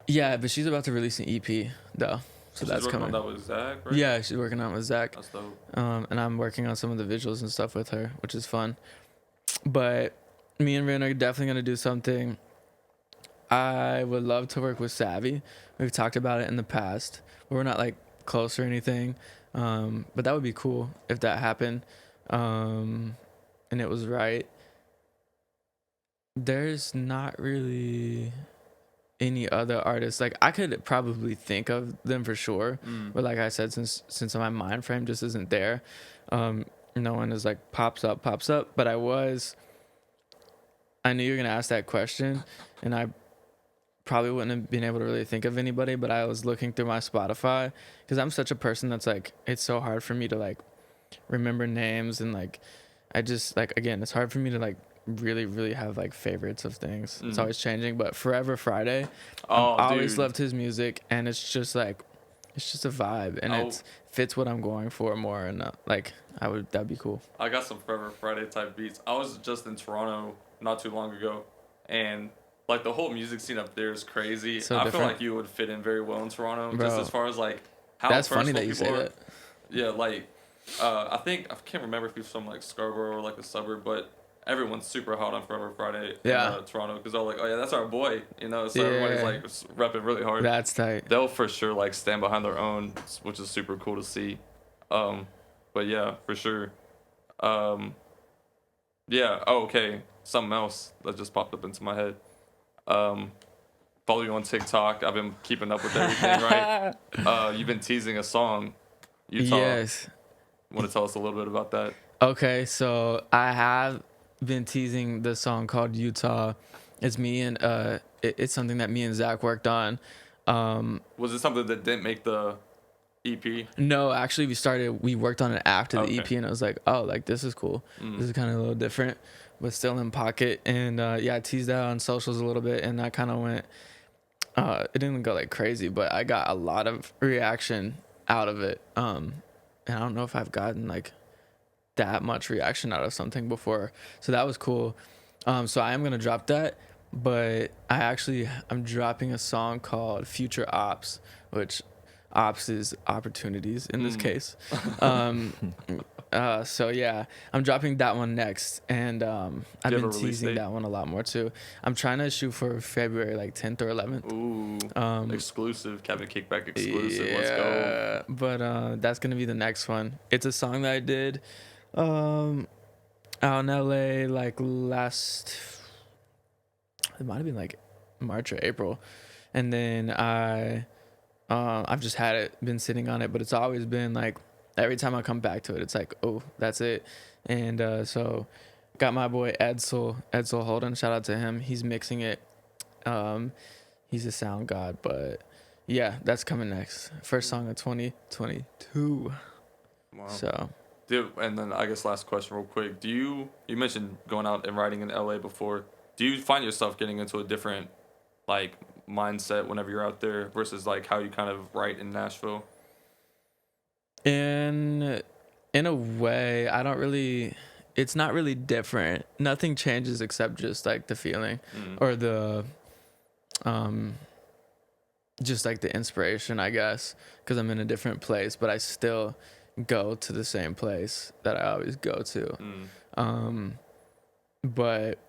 Yeah, but she's about to release an EP though, so that's coming. She's working on that with Zach, right? Yeah, she's working on it with Zach. That's dope. And I'm working on some of the visuals and stuff with her, which is fun. But me and Rin are definitely gonna do something. I would love to work with Savvy. We've talked about it in the past. We're not close or anything, but that would be cool if that happened, and it was right. There's not really any other artists. I could probably think of them for sure, but like I said, since my mind frame just isn't there, no one is pops up. But I knew you were gonna ask that question, and I probably wouldn't have been able to really think of anybody, but I was looking through my Spotify, because I'm such a person that's it's so hard for me to remember names, and I just again, it's hard for me to really have favorites of things. It's always changing, but Forever Friday, I always loved his music, and it's just it's just a vibe, and it fits what I'm going for more, and that'd be cool. I got some Forever Friday type beats. I was just in Toronto not too long ago, and the whole music scene up there is crazy. So I different. feel like you would fit in very well in Toronto, Bro, just as far as how that's funny personal that you people say are. that. Yeah, I can't remember if he's from Scarborough or the suburb, but everyone's super hot on Forever Friday in Toronto, because they're like, oh yeah, that's our boy, so everybody's repping really hard. That's tight. They'll for sure stand behind their own, which is super cool to see. But yeah, for sure. Yeah. Oh, okay. Something else that just popped up into my head. Follow you on TikTok. I've been keeping up with everything, right? You've been teasing a song, Utah. Yes. Want to tell us a little bit about that? Okay, so I have been teasing the song called Utah. It's me and it's something that me and Zach worked on. Was it something that didn't make the EP? No, actually we worked on it after the EP, Okay. and I was like, oh, like this is cool. This is kind of a little different, but still in pocket. And yeah, I teased that on socials a little bit, and I kind of went. It didn't go like crazy, but I got a lot of reaction out of it. And I don't know if I've gotten like that much reaction out of something before, so that was cool. So I am gonna drop that, but I'm dropping a song called Future Ops, which ops is opportunities in this case. So yeah, I'm dropping that one next, and I've have a been release teasing date? that one a lot more too. I'm trying to shoot for February like 10th or 11th. Ooh, exclusive, Cabin Kickback exclusive. Let's go. Yeah, but that's gonna be the next one. It's a song that I did out in LA like it might have been like March or April, and then I've just been sitting on it, but it's always been like every time I come back to it, it's like, oh, that's it. And so got my boy Edsel Holden, shout out to him. He's mixing it. He's a sound god, but yeah, that's coming next. First song of 2022. Wow. So Dude, and then I guess last question real quick. You mentioned going out and writing in LA before. Do you find yourself getting into a different like mindset whenever you're out there versus like how you kind of write in Nashville? in a way, it's not really different. Nothing changes except just like the feeling or the just like the inspiration, I guess, because I'm in a different place, but I still go to the same place that I always go to. But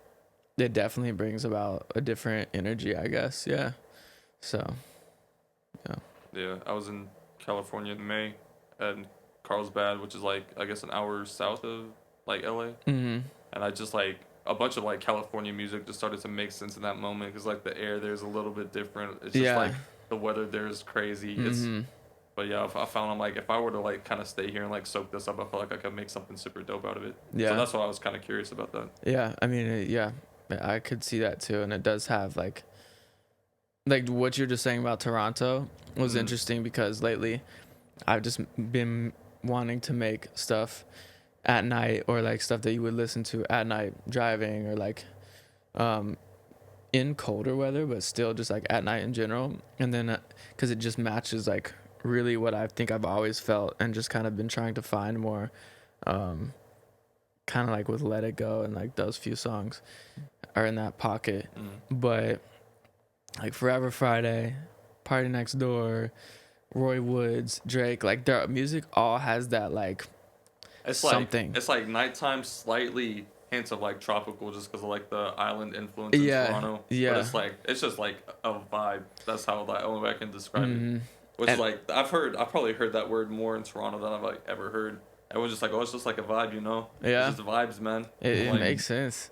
it definitely brings about a different energy, I guess. Yeah. So, yeah. Yeah, I was in California in May at Carlsbad, which is like I guess an hour south of like LA. And I just like a bunch of like California music just started to make sense in that moment because like the air there's a little bit different. It's just like the weather there is crazy. But yeah, I found I'm like if I were to like kind of stay here and like soak this up, I feel like I could make something super dope out of it. Yeah. So that's why I was kind of curious about that. Yeah, I mean, yeah, I could see that too, and it does have like what you're just saying about Toronto was interesting because lately I've just been wanting to make stuff at night or like stuff that you would listen to at night driving or like in colder weather, but still just like at night in general, and then because it just matches like really what I think I've always felt and just kind of been trying to find more. Kind of like with Let It Go and like those few songs are in that pocket. But like Forever Friday, Party Next Door, Roy Woods, Drake, like their music all has that like it's something. It's like nighttime, slightly hints of like tropical just because of like the island influence in Toronto. Yeah. But it's just like a vibe. That's how the only way I can describe it. Which is like I've probably heard that word more in Toronto than I've like ever heard. Everyone's just like, oh, it's just like a vibe, you know? Yeah. It's just vibes, man. It like, makes sense.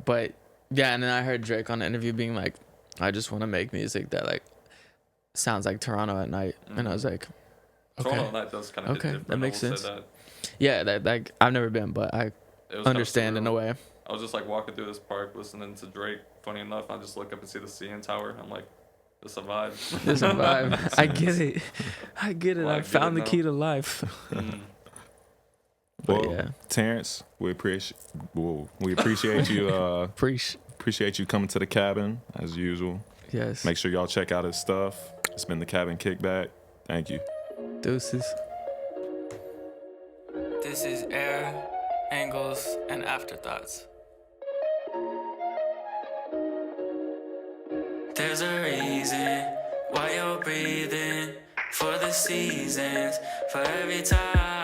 But yeah, and then I heard Drake on the interview being like, I just want to make music that like sounds like Toronto at night. And I was like, okay. Toronto at night does kind of hit different. That makes sense. That. Yeah, that like I've never been, but I understand in a way. I was just like walking through this park listening to Drake. Funny enough, I just look up and see the CN Tower. I'm like, this is a vibe. This is a vibe. I get it. Well, I found the key to life. Well, yeah. Terrence, we appreciate you. Appreciate you coming to the cabin as usual. Yes. Make sure y'all check out his stuff. It's been the Cabin Kickback. Thank you. Deuces. This is Air, Angles, and Afterthoughts. There's a reason why you're breathing, for the seasons, for every time